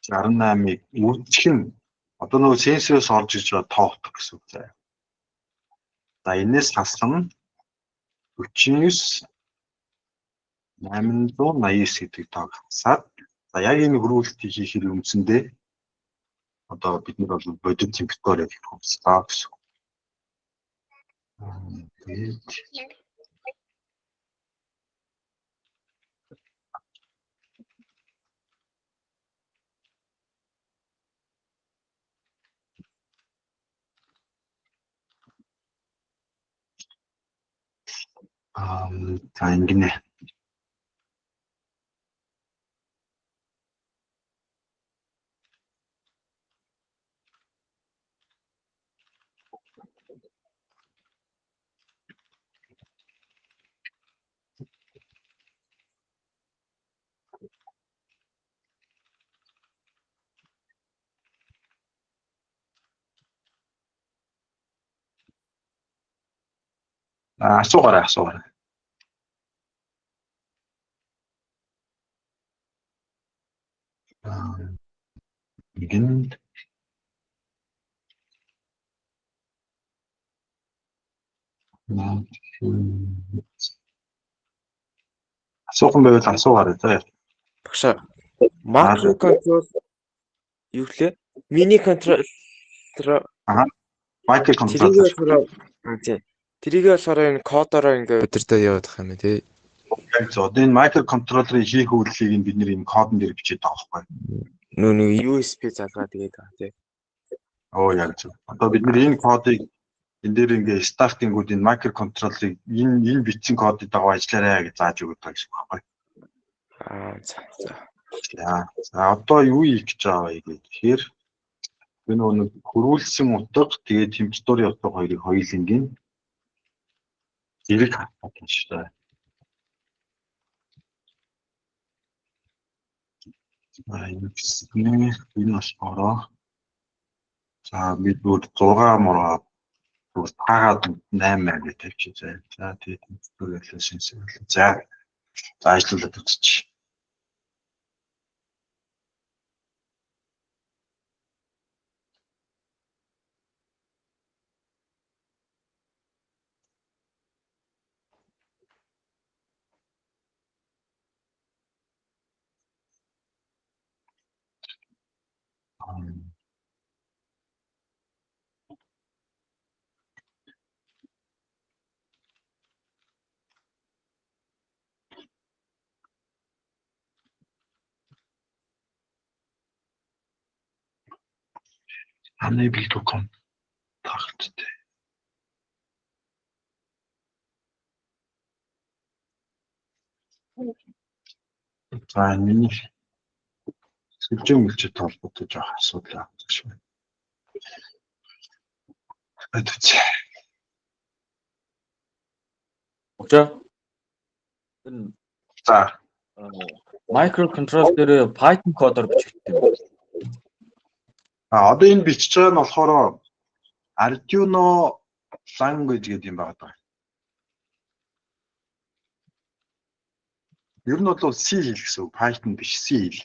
Speaker 1: 68-ыг үржих нь одоо нөгөө сенсороос орж иж байгаа тоо утга гэсэн үг заяа. За энэс хасах нь 49 889 гэдэг тоог хасаад за яг энэ хөрвүүлтийг хийхээр үндсэндээ одоо бид нар бол бодит температурыг хэмжлээ гэсэн. За ингэнэ. Асуугаарай. Begin. Асуухан байвал асуугаарай заа.
Speaker 2: Багшаа. Макро контрол юу лээ? Мини контрол
Speaker 1: Micro controller.
Speaker 2: Тэрийг болохоор энэ кодороо ингээ өдөртөө явуулах юм тий.
Speaker 1: Яг зөв. Энэ micro controller-ийн хийх үйлчлэгийг бид нэр энэ кодон дээр бичээд байгаа байхгүй.
Speaker 2: Нүг USB залгаа тэгээд байгаа тий.
Speaker 1: Оо яг зөв. Одоо бид нэр энэ кодыг энэ дээр ингээ стартингууд энэ micro controller-ыг энэ бичсэн кодыг дагуу ажиллаарай гэж зааж өгöd байгаа гэсэн үг байхгүй. За. За одоо юу хийх гэж байгаа вэ гэхээр энэ нэг хөрвүүлсэн утга тэгээд температурын утга хоёрыг хоёулангийн зэрэг хатах юм шиг байна. Энэ бас ороо. За бид бүр 6 мураа Таагаад 8 гэж тавьчих заа. За тэгээд тэмцвэрлэл шинсэрлэл. За ажлуулаад үзчих. Unable to contact. За миний сүлжээ мөлчөд холбоотой жоох асуудал авчих шүү. Эдвч.
Speaker 3: Өчөө.
Speaker 1: За
Speaker 3: microcontroller дээр Python кодоор бичигдсэн юм.
Speaker 1: Одоо энэ бичиж байгаа нь болохоор Arduino language гэдэг юм байна. Ер нь бол C хэл гэсэн үг, Python биш, C хэл.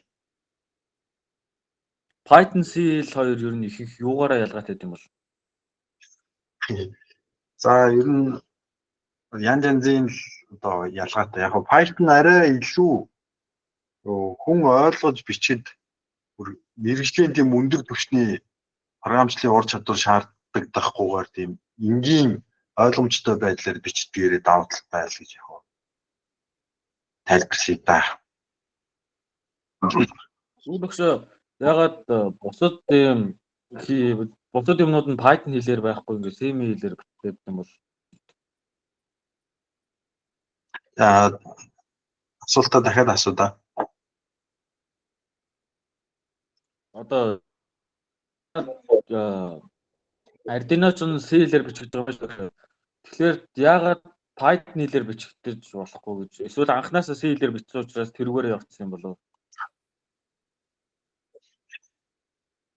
Speaker 3: Python C хэл хоёр ер нь их юугаараа ялгаатай юм бол?
Speaker 1: За ер нь янз янзын одоо ялгаатай. Яг нь Python арай илүү хүн ойлгож бичихэд мэргэжлийн тийм өндөр түвшний програмчлалын ур чадвар шаардлагадахгүйгээр тийм энгийн ойлгомжтой байдлаар бичдгээрээ давуу тал байл гэж яг тайлбарлая да.
Speaker 3: Үүнийхээ ягаад бусад юмнууд нь Python хэлээр байхгүй ингээд C хэлээр бичдэг юм бол
Speaker 1: асуултаа дахиад асуу.
Speaker 3: Одоо Arduino ч C хэлээр бичиж байгаа шүү дээ. Тэгэхээр яагаад Python хэлээр бичигдэж болохгүй гэж эсвэл анхнаасаа C хэлээр бичсэн учраас тэрүүгээр явагдсан юм болов?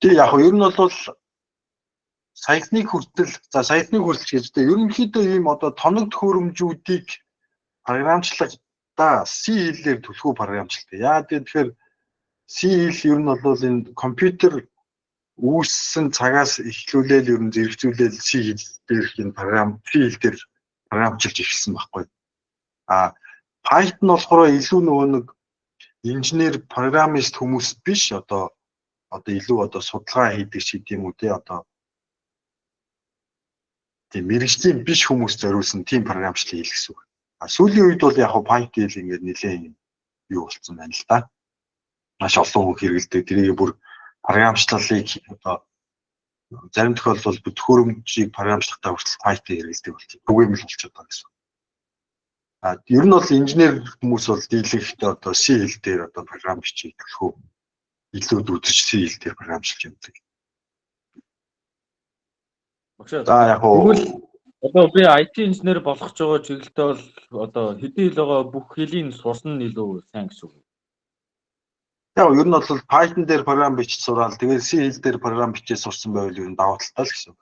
Speaker 1: Тэг яг ер нь бол саяхныг хүртэл гэж дээ. Ерөнхийдөө ийм одоо тоног төхөөрөмжүүдийг програмчлалдаа C хэлээр түлхүү програмчлалтай. Яа тэгэхээр C хэл ер нь бол энэ компьютер үүссэн цагаас эхлүүлээл ер нь зэрэгцүүлээл C хэл дээрх энэ програм C хэл дээр програмчилж эхэлсэн байхгүй. Python болохоор илүү нөгөө нэг инженер программист хүмүүс биш одоо илүү судалгаа хийдэг ч гэдэм үү те одоо тийм мэргэжлийн биш хүмүүс зориулсан тийм програмчлал хийх гэсэн үг. Сүүлийн үед бол яг Python хэл ингээд нэлээд юу болсон байна л да. Маш олон хүн хэрэгэлдэг. Тэрийг бүр програмчлалыг одоо зарим тохиолдолд төхөөрөмжийг програмчлахтаа хүртэл Python хэрэгэлдэг болчих. Түгээмэл болчиход байгаа гэсэн. Ер нь бол инженер хүмүүс бол дийлэнхдээ одоо C хэл дээр одоо програм бичиж төлхөө илүү дүүтэж C хэл дээр програмчлж явдаг. За яг
Speaker 3: одоо би IT инженер болох ч байгаа чиглэлтэй бол одоо хэдий хэл байгаа бүх хэлийн сурсан нь илүү сайн гэсэн үг.
Speaker 1: Яг ер нь бол Python дээр програм бичиж сураал тэгээд C хэл дээр програм бичиж сурсан байвал ер нь давуу талтай л гэсэн.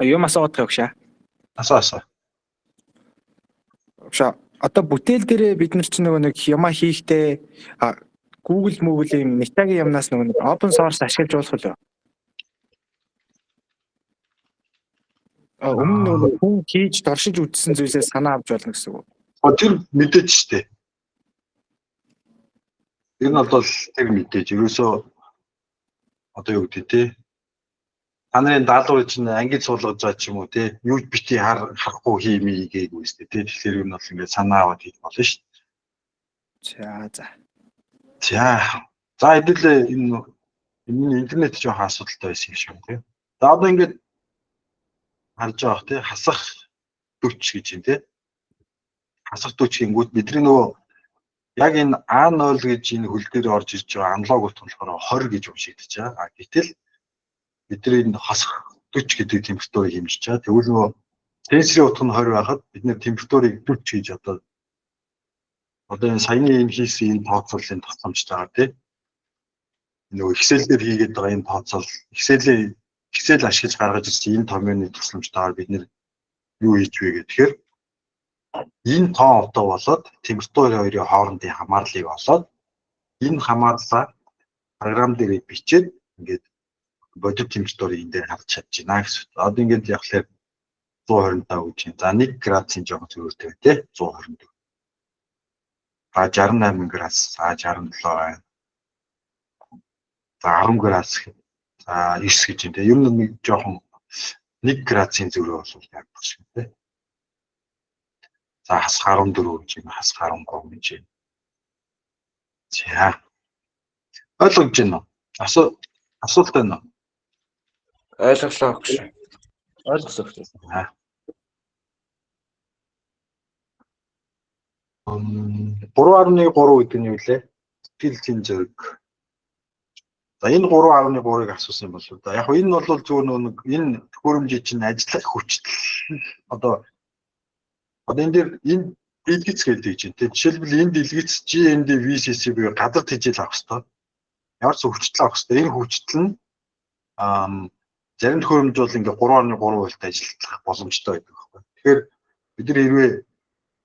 Speaker 4: Юм асуух өгшаа.
Speaker 1: Асуу.
Speaker 4: Одоо бүтээл дээр бид нар ч нэг юма хийхдээ Google Mobile-ийн Meta-гийн юмнаас нэг open source ашиглаж болох уу? Өмнө хүн хийж доршиж үзсэн зүйлсээ санаа авч болно гэсэн үг.
Speaker 1: Тэр мэдээж штэ. Энэ бол тэр мэдээж ерөөсөө одоо юу гэдэг те. Та нарын даалгавар чинь ангид суулгаж байгаа ч юм уу те. Юу бити харахгүй хиймээ гээгүй штэ те. Тэгэхээр энэ бол ингээд санаа аваад хийх болно штэ. За хэдүүлээ энэ интернет жоох асуудалтай байсан юм шиг байна те. За одоо ингээд харж байгаа те хасах 40 гэж юм те. Хасах 40 гингүүд бидний нөгөө яг энэ A0 гэж энэ хөл дээр орж ирж байгаа аналог ут болохоор 20 гэж уншигдэж байгаа. Гэтэл бидний энэ хасах 40 гэдэг температурыг хэмжиж байгаа. Тэгвэл нөгөө тенсорын утга нь 20 байхад бид нэр температурыг 40 гэж одоо энэ саяны энэ хийсэн энэ тооцооллын тусламжтай байгаа тийм. Нөгөө Excel дээр хийгээд байгаа энэ тооцоол Excel-ийн Excel ашиглаж гаргаж ирсэн энэ томьёоны тусламжтайгаар бид нэр юу хийж вэ гэхээр энэ тоо одоо болоод температур хоёрын хоорондын хамаарлыг олоод энэ хамаарлаа програм дээр бичээд ингээд бодит температурыг энэ дээр харж чадж байна гэсэн. Одоо ингээд явахлаар 125 гэж байна. За 1 градусын жоохон зөрүүтэй тий 124. За 68 градус, за 67 байна. За 10 градус. За 9 гэж байна. Ер нь нэг жоохон 1 градусын зөрүү бол яг баг шиг тий. За хас 14 гэж байна. Хас 13 гэж байна. За. Ойлгож байна уу? Асуулт байна уу?
Speaker 2: Ойлголоо гэж.
Speaker 3: Ойлгосон гэж.
Speaker 1: 3.3 гэдэг нь юу вэ? Сэтгэл зүйн зэрэг. За энэ 3.3-ыг асуусан юм бол да. Яг энэ бол зүгээр нэг энэ төхөөрөмжийн чинь ажиллах хүчтэй. Одоо энэ дээр энэ дэлгэц гэдэг чинь тийм. Жишээлбэл энэ дэлгэц GND VCC буюу газар тэжээл авах хэрэгтэй. Ямар ч хүчтэй авах хэрэгтэй. Энэ хүчтэй нь зарим төхөөрөмж бол ингээ 3.3 вольт ажиллах боломжтой байдаг байхгүй. Тэгэхээр бид нар хэрвээ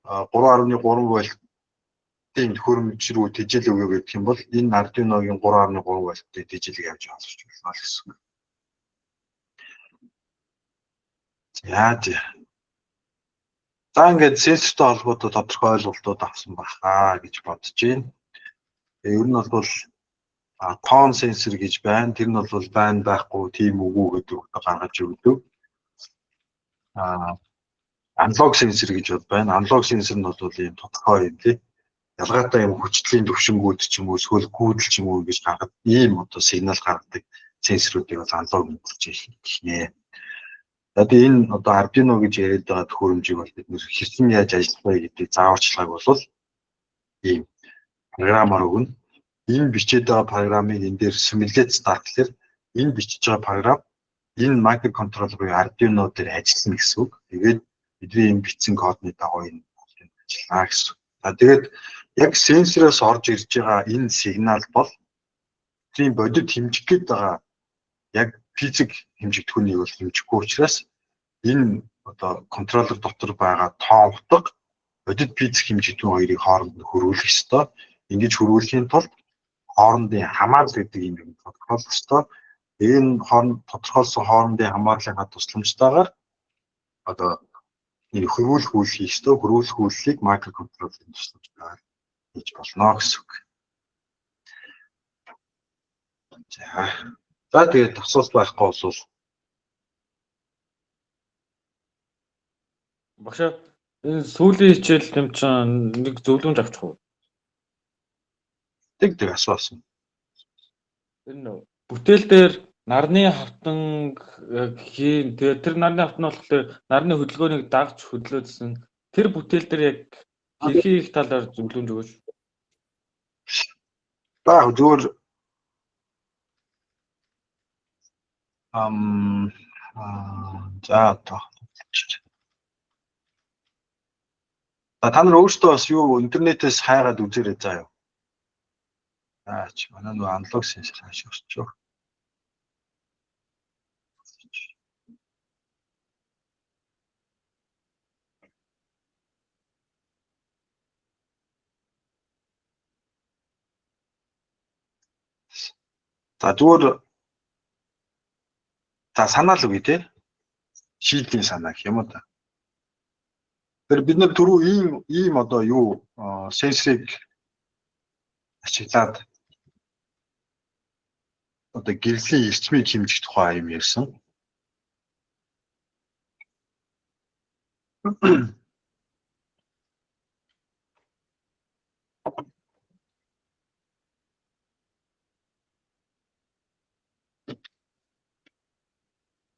Speaker 1: 3.3 вольтын төхөөрөмж рүү тэжээл өгөө гэх юм бол энэ Arduino-гийн 3.3 вольтын тэжээлийг авч хасч болно гэсэн. За ингээд сенсортой холбоотой тодорхой ойлголтууд авсан бахаа гэж бодож байна. Ер нь бол тон сенсор гэж байна. Тэр нь бол байна байхгүй тийм үгүй гэдэг гаргаж өгдөг. Аналог сенсор гэж байна. Аналог сенсор нь бол ийм тодорхой юм тий. Ялгаатай юм хүчтлийн төвшингүүд ч юм уу эсвэл гүйдэл ч юм уу гэж гаргад ийм одоо сигнал гаргадаг сенсоруудыг бол аналог гэж хэлнэ. Тэгээд энэ одоо Arduino гэж яриад байгаа төхөөрөмжийг бол бид нэр хэрхэн яаж ажиллах вэ гэдэг зааварчилгааг бол ийм програмаар өгнө. Энэ бичээд байгаа програмыг энэ дээр simulate start гэхээр энэ бичиж байгаа програм энэ microcontroller буюу Arduino дээр ажиллана гэсэн үг. Тэгээд бидний энэ бичсэн кодны дагуу энэ ажиллана гэсэн. Тэгээд яг сенсороос орж ирж байгаа энэ сигнал бол тийм бодит хэмжих гээд байгаа яг физик хэмжигдэхүүнийг бол хэмжихгүй учраас энэ одоо контроллер дотор байгаа тоон утга бодит физик хэмжигдэхүүн хоёрыг хооронд нь хөрвүүлэх ёстой. Ингэж хөрвүүлэхийн тулд хоорондын хамаарлал гэдэг юм тодорхойлох ёстой. Энэ тодорхойлсон хоорондын хамаарлалын тусламжтайгаар одоо энэ хөрвүүлэх үйл хийх ёстой. Хөрвүүлэх үйлийг микроконтроллерын тусламжтайгаар хийж болно гэсэн үг. За тэгээд асуулт байхгүй бол
Speaker 3: Багшаа энэ сүүлийн хичээл юм чинь нэг зөвлөмж авчих уу?
Speaker 1: тэг асуусан.
Speaker 3: Энэ бүтээл дээр нарны хавтан хийн тэгээд тэр нарны хавтан болохоор нарны хөдөлгөөнийг дагж хөдлөөдсөн тэр бүтээл дээр яг хэрхий их талаар зөвлөмж өгөөч.
Speaker 1: Зүгээр за та нар өөрсдөө бас юу интернетээс хайгаад үзээрэй заа юу. Манай нөгөө аналог сенсор хааш орчоо. За зүгээр санаал үгүй те. Шийдлийн санаа гэх юм уу та. Тэр бид нар түрүү ийм одоо юу сенсорыг ашиглаад одоо гэрлийн эрчмийг хэмжих тухай юм ярьсан.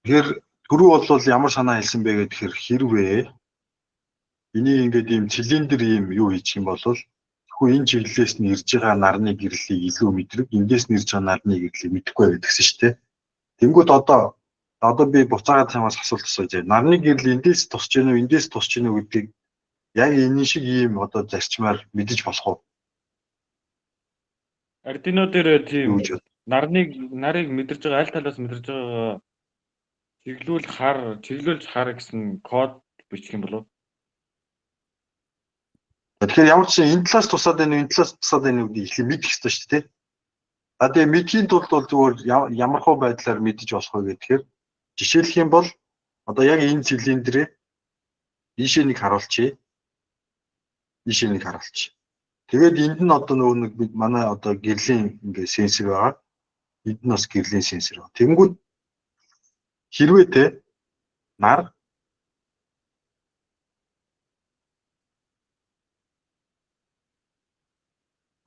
Speaker 1: Тэгэхээр түрүү бол ямар санаа хэлсэн бэ гэхээр хэрвээ энийг ингээд ийм цилиндр ийм юу хийчих юм бол тэгэхгүй энэ чиглэлээс нь ирж байгаа нарны гэрлийг илүү мэдрэг, эндээс нь ирж байгаа нарны гэрлийг мэдэхгүй байдагсан шүү дээ. Тэнгүүд одоо би буцаагаад чамаас асуулт асууж байна. Нарны гэрэл эндээс тусч гэнэ үү, эндээс тусч гэнэ үү гэдгийг яг энэ шиг ийм одоо зарчмаар мэдэж болох уу?
Speaker 3: Arduino дээр тийм нарыг мэдэрж байгаа аль талаас мэдэрж байгаа чиглүүлж хар гэсэн код бичих юм болов.
Speaker 1: Тэгэхээр ямар ч энэ талаас тусаад байна, энэ талаас тусаад байна гэдгийг их мэдэх хэрэгтэй шүү дээ. А тэгээ мэдхийн тулд бол зүгээр ямар хөө байдлаар мэдэж болох вэ гэхээр жишээлх юм бол одоо яг энэ цилиндрээ ийшээ нэг харуулчих. Тэгээд энд нь одоо нөгөө нэг манай одоо гэрлийн ингээ сенсор байгаа. Энд нь бас гэрлийн сенсор байна. Тэнгүүд хэрвээ те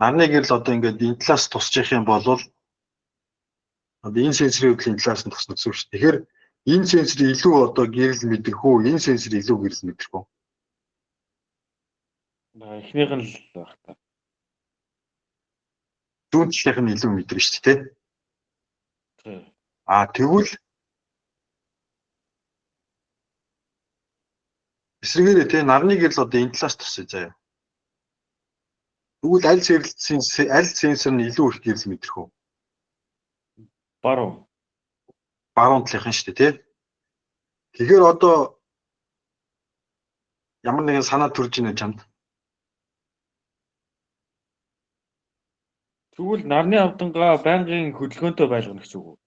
Speaker 1: нарны гэрэл одоо ингээд энэ талаас тусчих юм бол одоо энэ сенсорын хөдөл энэ талаас нь туснах гэсэн үг шүү. Тэгэхээр энэ сенсор илүү одоо гэрэл мэдэх үү, энэ сенсор илүү гэрэл мэдэх үү?
Speaker 3: Эхнийх нь л байх та.
Speaker 1: Зүүн талынх нь илүү мэдэрнэ шүү дээ.
Speaker 3: Тийм.
Speaker 1: Тэгвэл эсрэгээрээ те нарны гэрэл одоо энэ талаас тусъя заяа. Тэгвэл аль сенсор нь илүү их гэрэл мэдэрх үү?
Speaker 3: Баруун
Speaker 1: талынхан шүү дээ те. Тэгэхээр одоо ямар нэгэн санаа төрж ийнэ чамд.
Speaker 3: Тэгвэл нарны авдангаа байнгын хөдөлгөөнтэй байлгана гэж үг үү?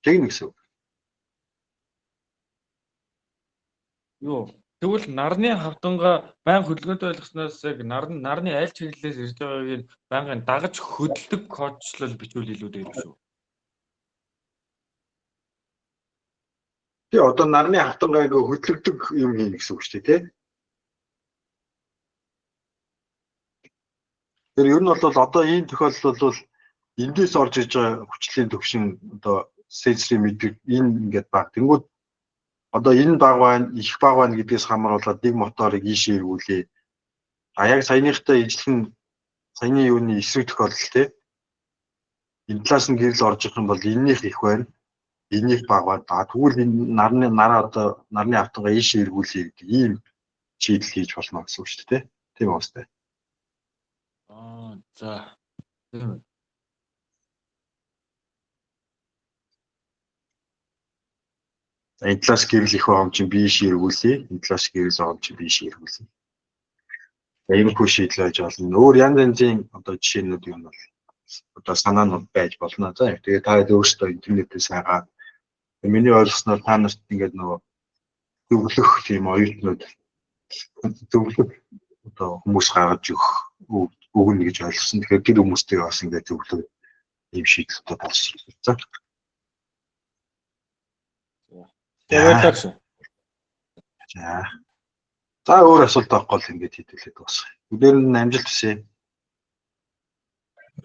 Speaker 1: Тэг нэг гэсэн үг.
Speaker 3: Юу? Тэгвэл нарны хавдангаа байнга хөдөлгөөнтэй байлгаснаас яг нарны аль чиглэлээс ирж байгааг байнгын дагаж хөдөлдөг кодчлол бичвэл илүү дээр шүү.
Speaker 1: Тэгээ одоо нарны хавдангааг хөдөлгдөг юм хийнэ гэсэн үг шүү дээ, тий? Тэр ер нь бол одоо ийм тохиолдолд бол эндээс орж иж байгаа хүчлийн төвшин одоо сенсорын мэдрэг энэ ингээд баг. Тэнгүүд одоо энэ баг байна, их баг байна гэдгээс хамааруулаад нэг моторыг ийшээ эргүүлээ. Яг саяныхтай ижилхэн саяны юуны эсрэг тохиолдол тий. Энэ талаас нь гэрэл орж ирэх юм бол энэнийх их байна. Энийг баг байна. Тэгвэл энэ нарны автангаа ийшээ эргүүлээ гэдэг ийм шийдэл хийж болно гэсэн үг шүү дээ. Тийм үстэй.
Speaker 3: За. Тийм.
Speaker 1: Энэ талаас гэрэл их байгаа юм чинь ийшээ эргүүлээ. Энэ талаас гэрэл байгаа юм чинь ийшээ эргүүлээ. Иймэрхүү шийдэл байж болно. Өөр янз янзын одоо жишээнүүд юм бол одоо санаанууд байж болно. За тэгээд та өөрсдөө интернетээс хагаад миний ойлгосноор та нарт ингээд нөгөө зөвлөх тийм оюутнууд зөвлөх одоо хүмүүс гаргаж өгнө гэж ойлгосон. Тэгэхээр тэр хүмүүстэй бас ингээд зөвлөө ийм шийдэлтэй болсон. За өөр асуулт байхгүй л ингээд хэдүүлээд дуусгая. Бүгдээр нь амжилт хүсье.